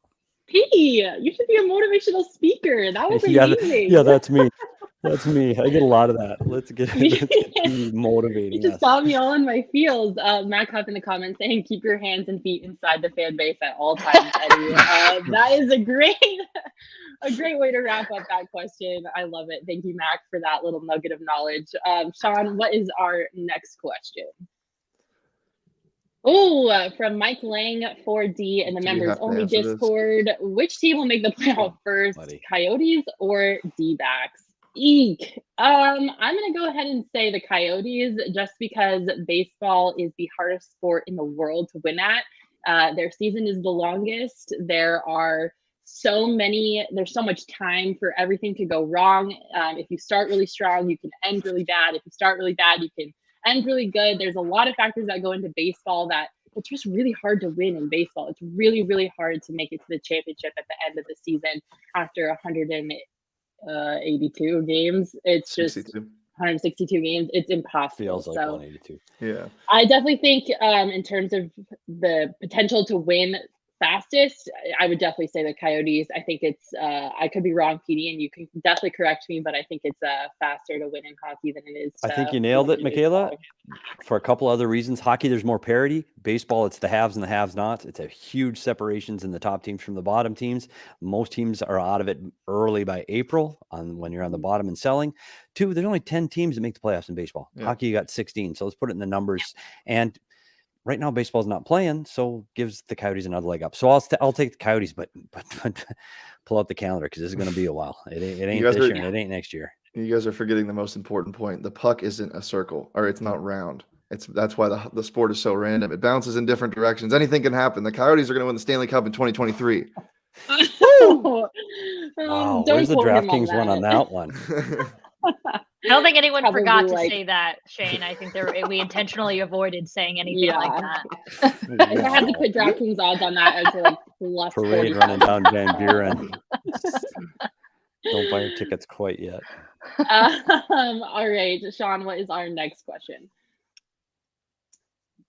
A: P, you should be a motivational speaker. That was amazing.
C: Yeah, that's me. That's me. I get a lot of that. Let's get P motivating
A: You just
C: us.
A: got me all in my feels. Matt Cup in the comments saying, keep your hands and feet inside the fan base at all times, Eddie. That is a great way to wrap up that question. I love it. Thank you, Mac, for that little nugget of knowledge. Sean, what is our next question? Oh, from Mike Lang 4D in the members only Discord. Which team will make the playoff first, Coyotes or D-backs? Eek. I'm gonna go ahead and say the Coyotes just because baseball is the hardest sport in the world to win at. Their season is the longest. There's so much time for everything to go wrong. If you start really strong, you can end really bad. If you start really bad, you can end really good. There's a lot of factors that go into baseball that it's just really hard to win in baseball. It's really, really hard to make it to the championship at the end of the season after 182 games. It's just
B: 62.
A: 162 games. It's impossible.
C: Feels like 182.
A: Yeah. I definitely think in terms of the potential to win fastest, I would definitely say the Coyotes. I think it's I could be wrong, PD, and you can definitely correct me, but I think it's faster to win in hockey than it is
C: I think you nailed it, Makayla. For a couple other reasons. Hockey, there's more parity. Baseball, it's the haves and the have-nots. It's a huge separations in the top teams from the bottom teams. Most teams are out of it early by April when you're on the bottom and selling. 2, there's only 10 teams that make the playoffs in baseball. Yeah. Hockey, you got 16. So let's put it in the numbers. And right now, baseball's not playing, so gives the Coyotes another leg up. So I'll take the Coyotes, but pull out the calendar because this is going to be a while. It ain't this year, and it ain't next year.
B: You guys are forgetting the most important point. The puck isn't a circle, or it's not round. That's why the sport is so random. It bounces in different directions. Anything can happen. The Coyotes are going to win the Stanley Cup in 2023.
C: Wow, where's the DraftKings one on that one?
D: I don't think anyone forgot to say that, Shane. I think we intentionally avoided saying anything like that.
A: If I had to put DraftKings odds on that, I'd say like plus
C: Parade 40. Running down Van Buren. Don't buy your tickets quite yet.
A: All right, Sean, what is our next question?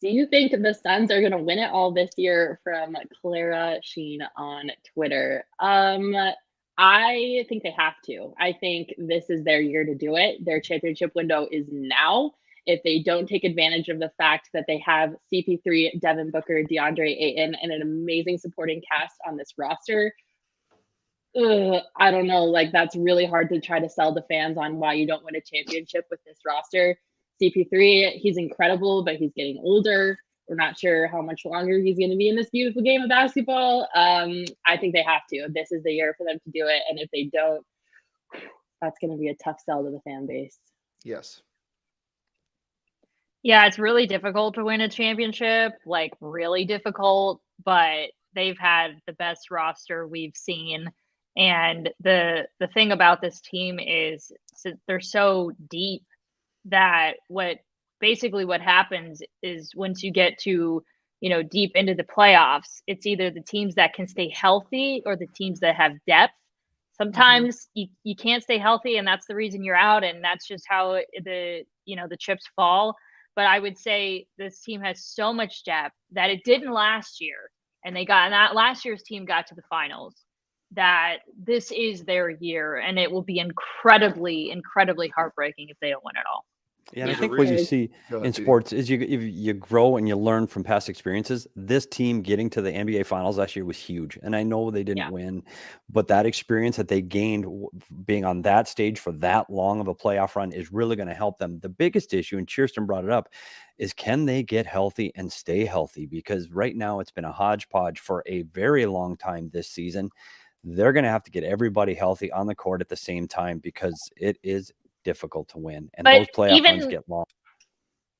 A: Do you think the Suns are going to win it all this year? From Clara Sheen on Twitter. I think they have to. I think this is their year to do it. Their championship window is now. If they don't take advantage of the fact that they have CP3, Devin Booker, DeAndre Ayton, and an amazing supporting cast on this roster, I don't know. Like, that's really hard to try to sell the fans on why you don't win a championship with this roster. CP3, he's incredible, but he's getting older. We're not sure how much longer he's going to be in this beautiful game of basketball. I think they have to. This is the year for them to do it. And if they don't, that's going to be a tough sell to the fan base.
B: Yes.
D: Yeah, it's really difficult to win a championship, like really difficult, but they've had the best roster we've seen. And the thing about this team is they're so deep that what happens is once you get to, deep into the playoffs, it's either the teams that can stay healthy or the teams that have depth. Sometimes you can't stay healthy, and that's the reason you're out, and that's just how the chips fall. But I would say this team has so much depth that it didn't last year, and that last year's team got to the finals, that this is their year, and it will be incredibly, incredibly heartbreaking if they don't win it all.
C: Yeah, and I think what you see in sports is you grow and you learn from past experiences. This team getting to the NBA Finals last year was huge, and I know they didn't win, but that experience that they gained being on that stage for that long of a playoff run is really going to help them. The biggest issue, and Chiersten brought it up, is can they get healthy and stay healthy? Because right now it's been a hodgepodge for a very long time this season. They're going to have to get everybody healthy on the court at the same time because it is difficult to win, and those playoff runs get long.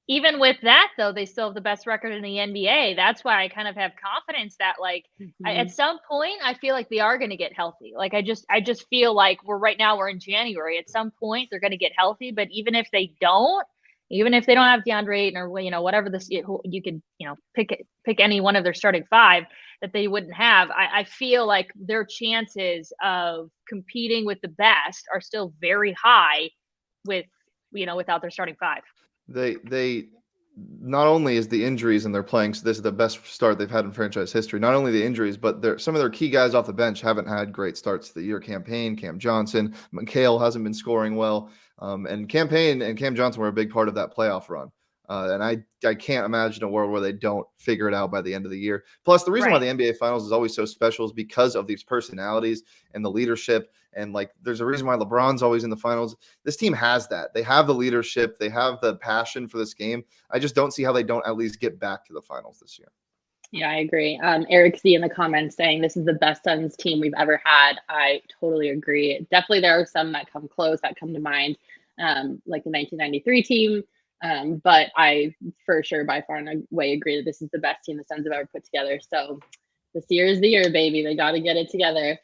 D: Even with that, though, they still have the best record in the NBA. That's why I kind of have confidence that, at some point, I feel like they are going to get healthy. Like I just feel like we're in January. At some point, they're going to get healthy. But even if they don't have DeAndre Ayton or whatever you could pick any one of their starting five that they wouldn't have, I feel like their chances of competing with the best are still very high without their starting five.
B: They not only is the injuries, and they're playing, so this is the best start they've had in franchise history. Not only the injuries, but some of their key guys off the bench haven't had great starts to the year. Campaign, Cam Johnson, Makayla hasn't been scoring well, and Campaign and Cam Johnson were a big part of that playoff run. And I can't imagine a world where they don't figure it out by the end of the year. Plus, the reason why the NBA Finals is always so special is because of these personalities and the leadership. And like, there's a reason why LeBron's always in the finals. This team has that. They have the leadership. They have the passion for this game. I just don't see how they don't at least get back to the finals this year.
A: Yeah, I agree. Eric C in the comments saying this is the best Suns team we've ever had. I totally agree. Definitely there are some that come close, that come to mind, like the 1993 team. But I for sure by far and away agree that this is the best team the Suns have ever put together. So this year is the year, baby. They got to get it together.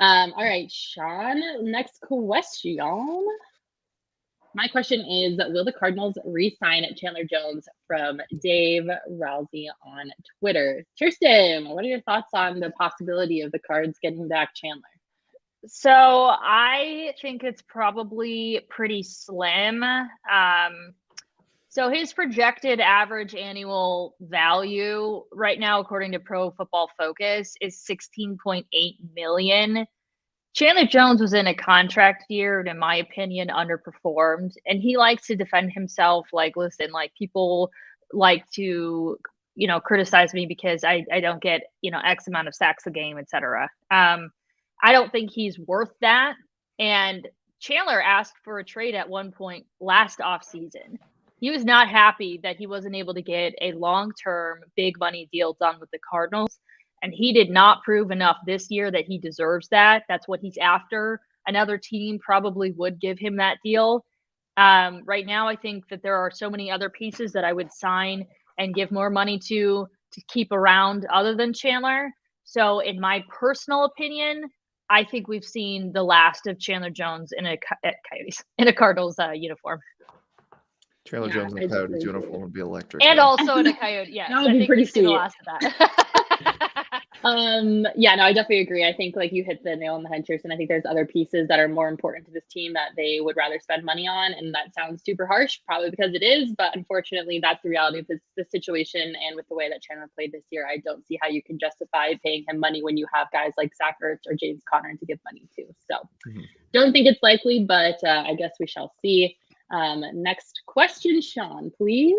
A: All right, Sean, next question. My question is, will the Cardinals re-sign Chandler Jones? From Dave Rousey on Twitter. Chiersten, what are your thoughts on the possibility of the Cards getting back Chandler?
D: So I think it's probably pretty slim. So his projected average annual value right now, according to Pro Football Focus, is $16.8 million. Chandler Jones was in a contract year and, in my opinion, underperformed. And he likes to defend himself. Like, listen, like, people like to, criticize me because I don't get, X amount of sacks a game, etc. I don't think he's worth that. And Chandler asked for a trade at one point last offseason. He was not happy that he wasn't able to get a long-term big money deal done with the Cardinals. And he did not prove enough this year that he deserves that. That's what he's after. Another team probably would give him that deal. Right now, I think that there are so many other pieces that I would sign and give more money to keep around other than Chandler. So in my personal opinion, I think we've seen the last of Chandler Jones in a Cardinals uniform.
B: Chandler Jones in a Coyotes uniform would be electric.
D: And also in a Coyote, yes.
A: That would be pretty sweet.
D: The last of that.
A: Yeah, no, I definitely agree. I think like you hit the nail on the head, Chiersten. I think there's other pieces that are more important to this team that they would rather spend money on. And that sounds super harsh, probably because it is. But unfortunately, that's the reality of this situation. And with the way that Chandler played this year, I don't see how you can justify paying him money when you have guys like Zach Ertz or James Conner to give money to. So don't think it's likely, but I guess we shall see. Next question, Sean, please.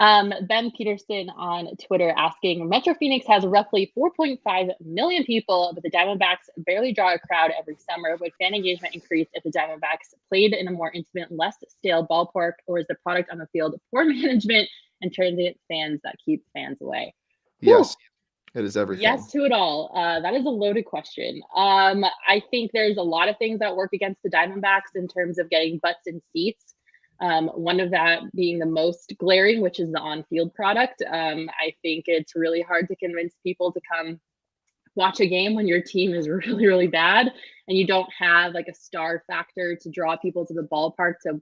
A: Ben Peterson on Twitter asking, Metro Phoenix has roughly 4.5 million people, but the Diamondbacks barely draw a crowd every summer. Would fan engagement increase if the Diamondbacks played in a more intimate, less stale ballpark, or is the product on the field poor management and transient fans that keep fans away?
B: Yes, it is everything.
A: Yes to it all. That is a loaded question. I think there's a lot of things that work against the Diamondbacks in terms of getting butts in seats. One of that being the most glaring, which is the on-field product. I think it's really hard to convince people to come watch a game when your team is really, really bad and you don't have like a star factor to draw people to the ballpark to,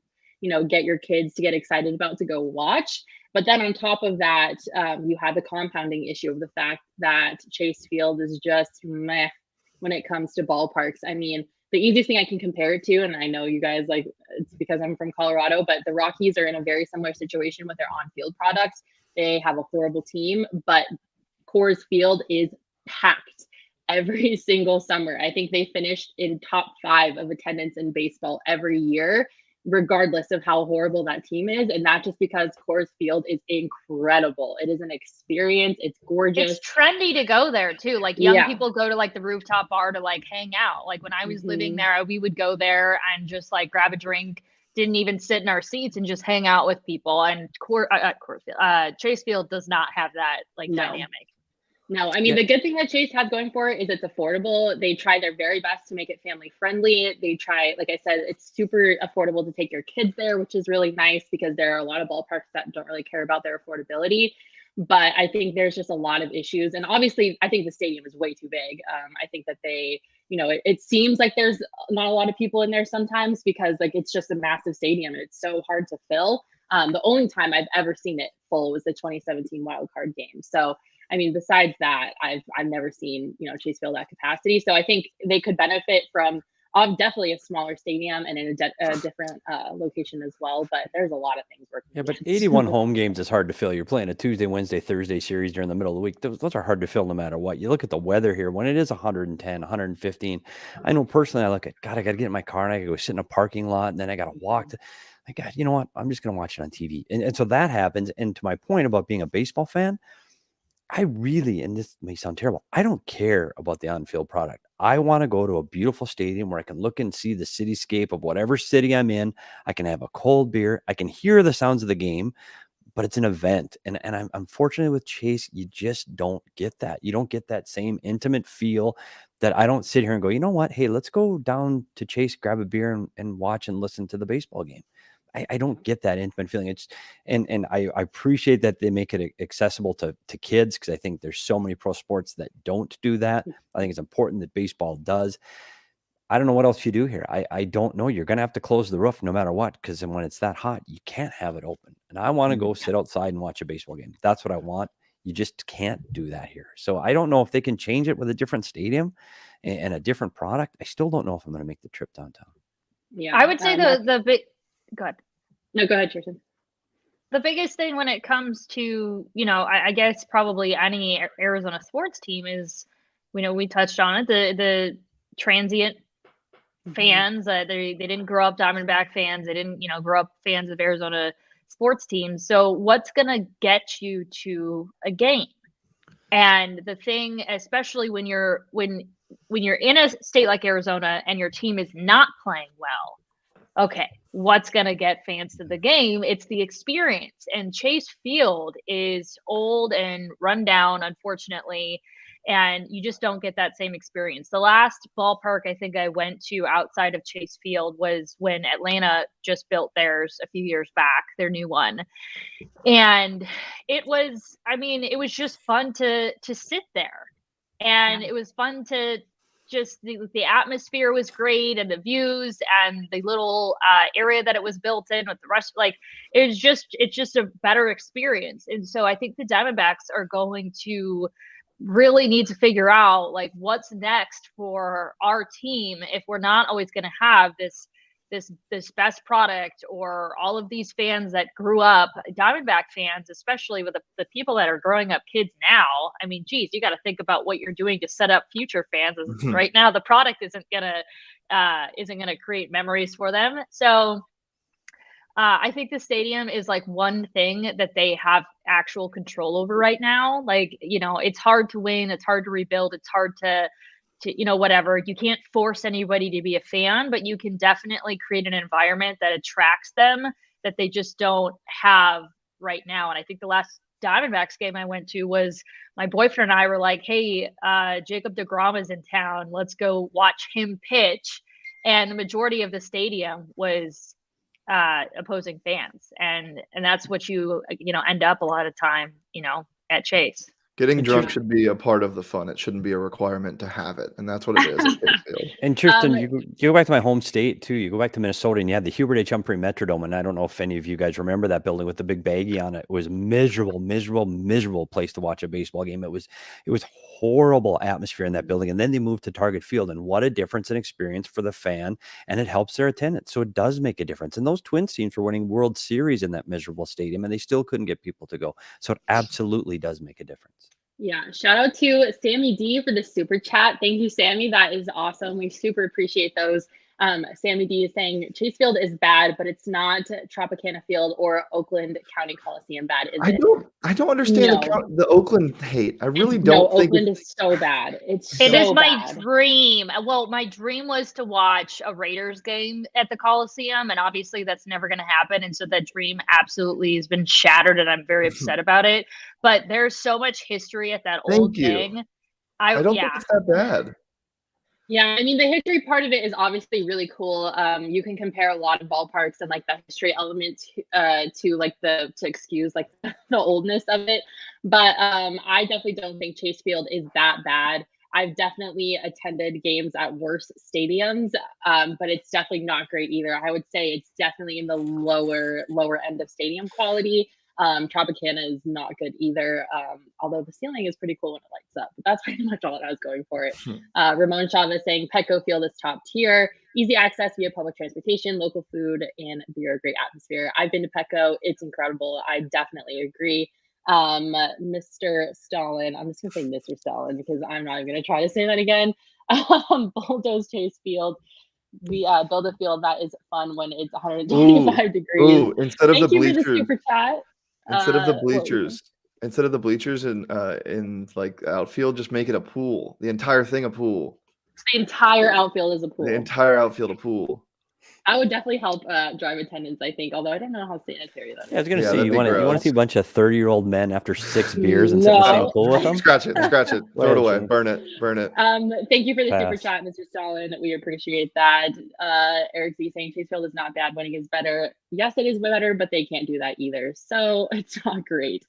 A: get your kids to get excited about to go watch. But then on top of that, you have the compounding issue of the fact that Chase Field is just meh when it comes to ballparks. I mean, the easiest thing I can compare it to, and I know you guys like it's because I'm from Colorado, but the Rockies are in a very similar situation with their on-field products. They have a horrible team, but Coors Field is packed every single summer. I think they finished in top 5 of attendance in baseball every year, regardless of how horrible that team is. And not just because Coors Field is incredible. It is an experience. It's gorgeous.
D: It's trendy to go there too. Like young people go to like the rooftop bar to like hang out. Like when I was living there, we would go there and just like grab a drink, didn't even sit in our seats and just hang out with people. And Chase Field does not have that dynamic.
A: No, I mean, the good thing that Chase has going for it is it's affordable. They try their very best to make it family friendly. They try, like I said, it's super affordable to take your kids there, which is really nice because there are a lot of ballparks that don't really care about their affordability. But I think there's just a lot of issues. And obviously, I think the stadium is way too big. I think that they, it seems like there's not a lot of people in there sometimes because like it's just a massive stadium and it's so hard to fill. The only time I've ever seen it full was the 2017 wild card game. So I mean, besides that, I've never seen, Chase Field at capacity. So I think they could benefit from definitely a smaller stadium and in a different location as well. But there's a lot of things working.
C: Yeah, but 81 home games is hard to fill. You're playing a Tuesday, Wednesday, Thursday series during the middle of the week. Those are hard to fill no matter what. You look at the weather here when it is 110, 115. I know personally, I look at, God, I got to get in my car and I got to go sit in a parking lot and then I got to walk to, God, you know what? I'm just going to watch it on TV. And so that happens. And to my point about being a baseball fan, I really, and this may sound terrible, I don't care about the on-field product. I want to go to a beautiful stadium where I can look and see the cityscape of whatever city I'm in. I can have a cold beer. I can hear the sounds of the game, but it's an event. And I'm unfortunately with Chase, you just don't get that. You don't get that same intimate feel that I don't sit here and go, you know what? Hey, let's go down to Chase, grab a beer and watch and listen to the baseball game. I don't get that intimate feeling. It's and I appreciate that they make it accessible to kids, because I think there's so many pro sports that don't do that. I think it's important that baseball does. I don't know what else you do here. I don't know. You're going to have to close the roof no matter what, because when it's that hot, you can't have it open. And I want to go sit outside and watch a baseball game. That's what I want. You just can't do that here. So I don't know if they can change it with a different stadium and a different product. I still don't know if I'm going to make the trip downtown.
D: Yeah, I would say the big. Go ahead.
A: No, go ahead, Chiersten.
D: The biggest thing when it comes to, I guess probably any Arizona sports team is, we touched on it, the transient fans. They didn't grow up Diamondback fans. They didn't, grow up fans of Arizona sports teams. So what's going to get you to a game? And the thing, especially when you're in a state like Arizona and your team is not playing well, okay, what's going to get fans to the game? It's the experience. And Chase Field is old and run down, unfortunately, and you just don't get that same experience. The last ballpark I think I went to outside of Chase Field was when Atlanta just built theirs a few years back, their new one. And it was just fun to sit there. And It was fun to just the atmosphere was great, and the views and the little area that it was built in with the rest, it's just a better experience. And so I think the Diamondbacks are going to really need to figure out what's next for our team if we're not always going to have this best product, or all of these fans that grew up, Diamondback fans, especially with the people that are growing up kids now. I mean, geez, you got to think about what you're doing to set up future fans. Right now, the product isn't gonna create memories for them. So I think the stadium is one thing that they have actual control over right now. It's hard to win, it's hard to rebuild, it's hard to whatever. You can't force anybody to be a fan, but you can definitely create an environment that attracts them that they just don't have right now. And I think the last Diamondbacks game I went to was my boyfriend and I were like, hey, Jacob deGrom is in town. Let's go watch him pitch. And the majority of the stadium was opposing fans. And that's what you end up a lot of time, at Chase.
B: Getting drunk should be a part of the fun. It shouldn't be a requirement to have it. And that's what it is.
C: And Chiersten, you go back to my home state too. You go back to Minnesota and you had the Hubert H. Humphrey Metrodome. And I don't know if any of you guys remember that building with the big baggie on it. It was miserable place to watch a baseball game. It was horrible atmosphere in that building. And then they moved to Target Field, and what a difference in experience for the fan, and it helps their attendance. So it does make a difference. And those Twins teams were winning World Series in that miserable stadium, and they still couldn't get people to go. So it absolutely does make a difference.
A: Yeah, shout out to Sammy D for the super chat. Thank you, Sammy. That is awesome. We super appreciate those. Sammy D is saying Chase Field is bad, but it's not Tropicana Field or Oakland County Coliseum bad, is it?
B: I don't understand the Oakland hate. I really don't think
A: Oakland is so bad. It
D: is my dream. Well, my dream was to watch a Raiders game at the Coliseum, and obviously that's never going to happen. And so that dream absolutely has been shattered, and I'm very upset about it. But there's so much history at that old thing.
B: I don't think it's that bad.
A: Yeah, I mean, the history part of it is obviously really cool. You can compare a lot of ballparks and the history element to excuse the oldness of it. But I definitely don't think Chase Field is that bad. I've definitely attended games at worse stadiums, but it's definitely not great either. I would say it's definitely in the lower end of stadium quality. Tropicana is not good either, although the ceiling is pretty cool when it lights up. But that's pretty much all that I was going for it. Ramon Chavez saying Petco Field is top tier, easy access via public transportation, local food, and beer, great atmosphere. I've been to Petco. It's incredible. I definitely agree. Mr. Stalin, I'm just gonna say Mr. Stalin because I'm not even gonna try to say that again. Bulldoze Chase Field. We build a field that is fun when it's 125 degrees.
B: Ooh, instead of
A: Thank
B: the
A: you
B: bleachers,
A: for the super chat.
B: instead of the bleachers in like outfield, just make it a pool. The entire thing a pool.
A: The entire outfield is a pool.
B: The entire outfield a pool.
A: I would definitely help drive attendance, I think, although I don't know how sanitary that is.
C: Yeah, I was going to say, you want to see a bunch of 30-year-old men after 6 beers and
A: No.
C: sit in the same pool with them?
B: Scratch it, throw it away, burn it.
A: Thank you for the super
C: Pass.
A: chat, Mr. Stalin. We appreciate that. Eric Z saying Chase Field is not bad, winning is better. Yes, it is better, but they can't do that either, so it's not great.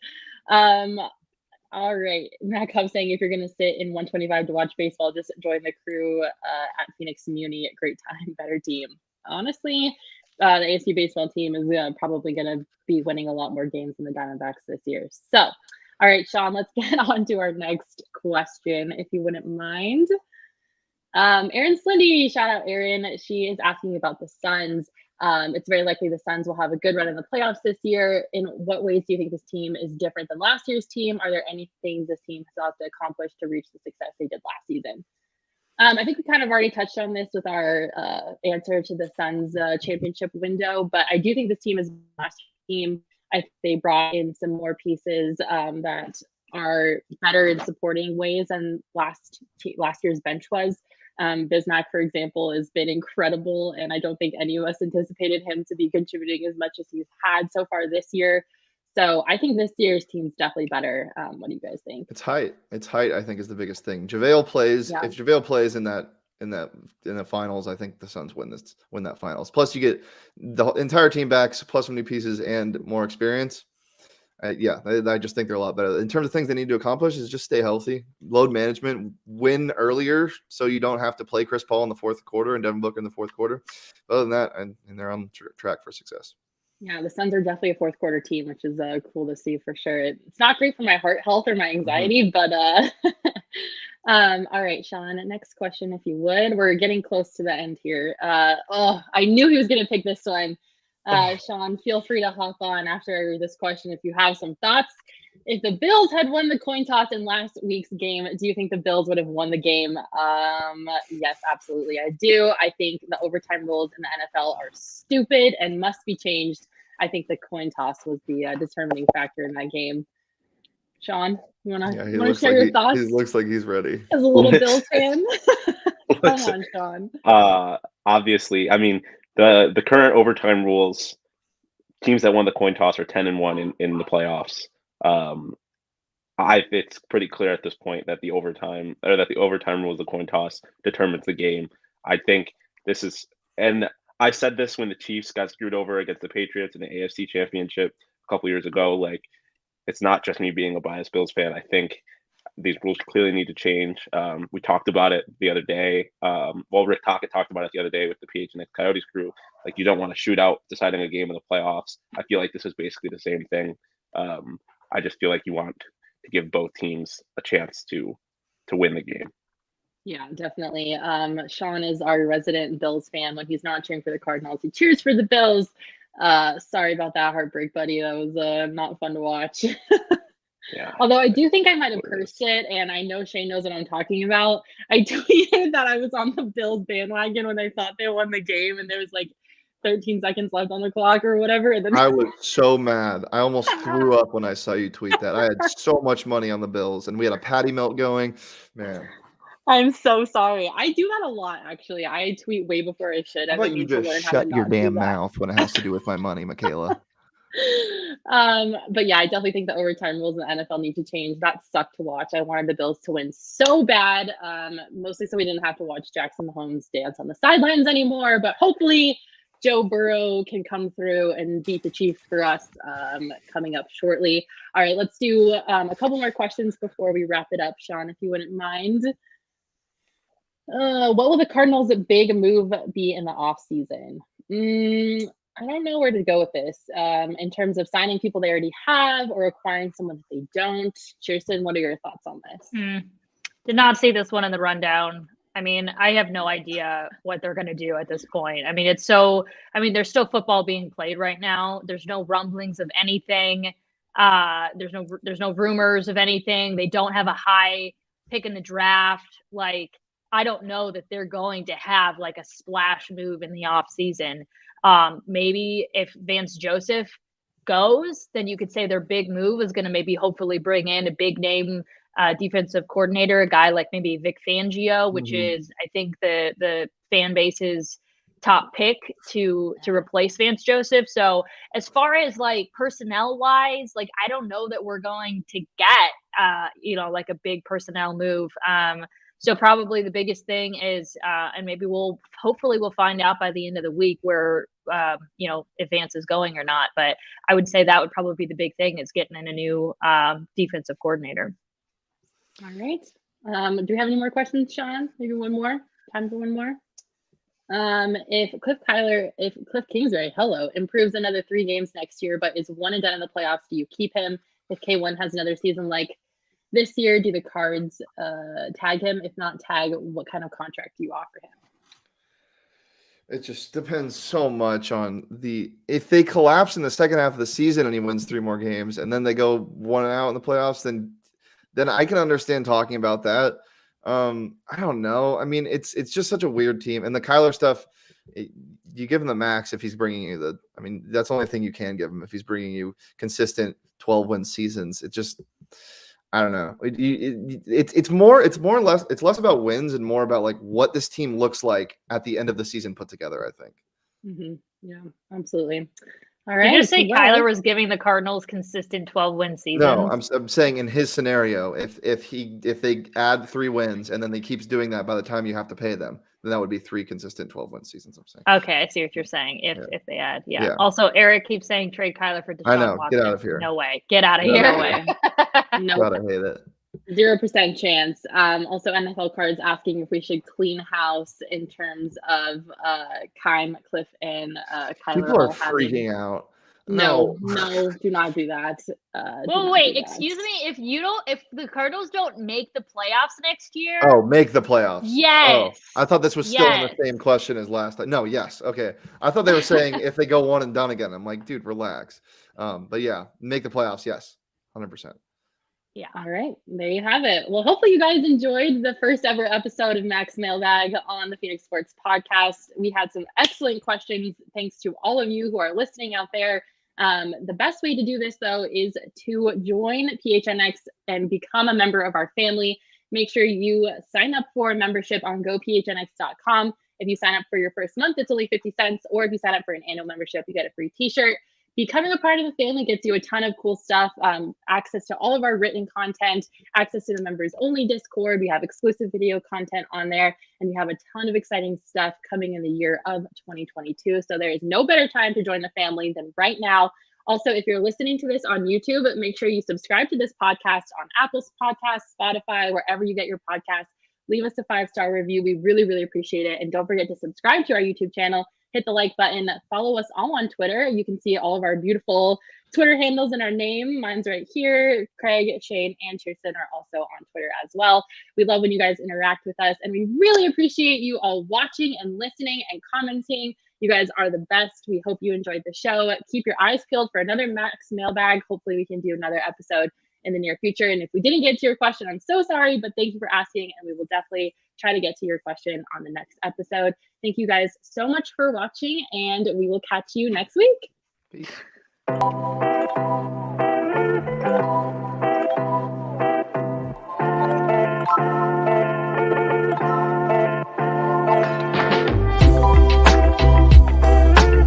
A: All right, Matt Cub saying if you're going to sit in 125 to watch baseball, just join the crew at Phoenix Muni. Great time, better team. Honestly, the ASU baseball team is probably going to be winning a lot more games than the Diamondbacks this year. So, all right, Sean, let's get on to our next question, if you wouldn't mind. Erin Slindy, shout out Erin. She is asking about the Suns. It's very likely the Suns will have a good run in the playoffs this year. In what ways do you think this team is different than last year's team? Are there any things this team has to accomplish to reach the success they did last season? I think we kind of already touched on this with our answer to the Suns championship window, but I do think this team is the last team. I think they brought in some more pieces that are better in supporting ways than last year's bench was. Bismack, for example, has been incredible, and I don't think any of us anticipated him to be contributing as much as he's had so far this year. So I think this year's team's definitely better. What do you guys think?
B: It's height. I think is the biggest thing. JaVale plays. Yeah. If JaVale plays in the finals, I think the Suns win that finals. Plus, you get the entire team back, plus some new pieces and more experience. I just think they're a lot better. In terms of things they need to accomplish is just stay healthy, load management, win earlier so you don't have to play Chris Paul in the fourth quarter and Devin Booker in the fourth quarter. But other than that, and they're on track for success. Yeah,
A: the Suns are definitely a fourth quarter team, which is cool to see for sure. It's not great for my heart health or my anxiety, but all right, Sean, next question, if you would. We're getting close to the end here. I knew he was going to pick this one. Sean, feel free to hop on after this question if you have some thoughts. If the Bills had won the coin toss in last week's game, do you think the Bills would have won the game? Yes, absolutely, I do. I think the overtime rules in the NFL are stupid and must be changed. I think the coin toss was the determining factor in that game. Sean, you want to share your thoughts?
B: He looks like he's ready.
A: As a little Bills fan. Come on, Sean.
E: Obviously, I mean, the current overtime rules, teams that won the coin toss are 10-1 in the playoffs. It's pretty clear at this point that the overtime rules, the coin toss, determines the game. I think this is, and I said this when the Chiefs got screwed over against the Patriots in the AFC Championship a couple years ago. Like, it's not just me being a biased Bills fan. I think these rules clearly need to change. We talked about it the other day. Rick Tocchet talked about it the other day with the PHNX Coyotes crew. Like, you don't want to shoot out deciding a game in the playoffs. I feel like this is basically the same thing. I just feel like you want to give both teams a chance to win the game.
A: Yeah, definitely. Sean is our resident Bills fan. When he's not cheering for the Cardinals, he cheers for the Bills. Sorry about that heartbreak, buddy. That was not fun to watch.
E: Yeah.
A: Although I do think I might have cursed it, and I know Shane knows what I'm talking about. I tweeted that I was on the Bills bandwagon when I thought they won the game, and there was like 13 seconds left on the clock or whatever. And then
B: I was so mad. I almost threw up when I saw you tweet that. I had so much money on the Bills, and we had a patty melt going. Man.
A: I'm so sorry. I do that a lot, actually. I tweet way before I should.
B: How about you just shut your damn mouth when it has to do with my money, Makayla?
A: But yeah, I definitely think the overtime rules in the NFL need to change. That sucked to watch. I wanted the Bills to win so bad, mostly so we didn't have to watch Jackson Mahomes dance on the sidelines anymore. But hopefully Joe Burrow can come through and beat the Chiefs for us coming up shortly. All right, let's do a couple more questions before we wrap it up, Sean, if you wouldn't mind. What will the Cardinals' big move be in the offseason? I don't know where to go with this in terms of signing people they already have or acquiring someone that they don't. Chiersten, what are your thoughts on this?
D: Did not see this one in the rundown. I mean, I have no idea what they're going to do at this point. I mean, there's still football being played right now. There's no rumblings of anything. There's no rumors of anything. They don't have a high pick in the draft. Like, I don't know that they're going to have like a splash move in the off season. Maybe if Vance Joseph goes, then you could say their big move is going to maybe hopefully bring in a big name defensive coordinator, a guy like maybe Vic Fangio, which is, I think, the fan base's top pick to replace Vance Joseph. So as far as like personnel wise, like I don't know that we're going to get like a big personnel move. So probably the biggest thing is, and maybe we'll find out by the end of the week where if Vance is going or not. But I would say that would probably be the big thing, is getting in a new defensive coordinator.
A: All right. Do we have any more questions, Sean? Maybe one more? Time for one more? If Cliff Kingsbury, improves another 3 games next year, but is 1 and done in the playoffs, do you keep him? If K1 has another season like this year, do the Cards tag him? If not tag, what kind of contract do you offer him?
B: It just depends so much on if they collapse in the second half of the season and he wins 3 more games and then they go 1 out in the playoffs, then I can understand talking about that. I don't know. I mean, it's just such a weird team. And the Kyler stuff, you give him the max if he's bringing you that's the only thing you can give him if he's bringing you consistent 12-win seasons. It just, I don't know. It's less about wins and more about like what this team looks like at the end of the season put together, I think.
A: Mm-hmm. Yeah, absolutely. All right.
D: Did you just say Kyler was giving the Cardinals consistent 12-win seasons?
B: No, I'm saying in his scenario, if they add 3 wins and then they keeps doing that by the time you have to pay them, then that would be 3 consistent 12-win seasons. I'm saying.
D: Okay, I see what you're saying. If they add, yeah. Also, Eric keeps saying trade Kyler for Deshaun
B: I know.
D: Watson.
B: Get out of here.
D: No way. Get out of here.
A: No way. No.
B: God, I hate it.
A: 0% chance. Also, NFL Cards asking if we should clean house in terms of Kime, Cliff, and Kyler.
B: People are freaking out.
A: No, do not do that.
D: Well, wait, excuse me. If the Cardinals don't make the playoffs next year.
B: Oh, make the playoffs.
D: Yes.
B: Oh, I thought this was still in the same question as last time. No, yes. Okay. I thought they were saying if they go 1 and done again. I'm like, dude, relax. But yeah, make the playoffs. Yes. 100%.
D: Yeah.
A: All right. There you have it. Well, hopefully you guys enjoyed the first ever episode of Max Mailbag on the PHNX Sports Podcast. We had some excellent questions. Thanks to all of you who are listening out there. The best way to do this, though, is to join PHNX and become a member of our family. Make sure you sign up for a membership on gophnx.com. If you sign up for your first month, it's only 50 cents. Or if you sign up for an annual membership, you get a free t-shirt. Becoming a part of the family gets you a ton of cool stuff, access to all of our written content, access to the members only Discord. We have exclusive video content on there, and we have a ton of exciting stuff coming in the year of 2022. So there is no better time to join the family than right now. Also, if you're listening to this on YouTube, make sure you subscribe to this podcast on Apple Podcasts, Spotify, wherever you get your podcasts. Leave us a 5-star review. We really, really appreciate it. And don't forget to subscribe to our YouTube channel. Hit the like button. Follow us all on Twitter. You can see all of our beautiful Twitter handles in our name. Mine's right here. Craig, Shane, and Chiersten are also on Twitter as well. We love when you guys interact with us, and we really appreciate you all watching and listening and commenting. You guys are the best. We hope you enjoyed the show. Keep your eyes peeled for another Max Mailbag. Hopefully we can do another episode in the near future. And if we didn't get to your question, I'm so sorry, but thank you for asking, and we will definitely try to get to your question on the next episode. Thank you guys so much for watching, and we will catch you next week.
B: Peace.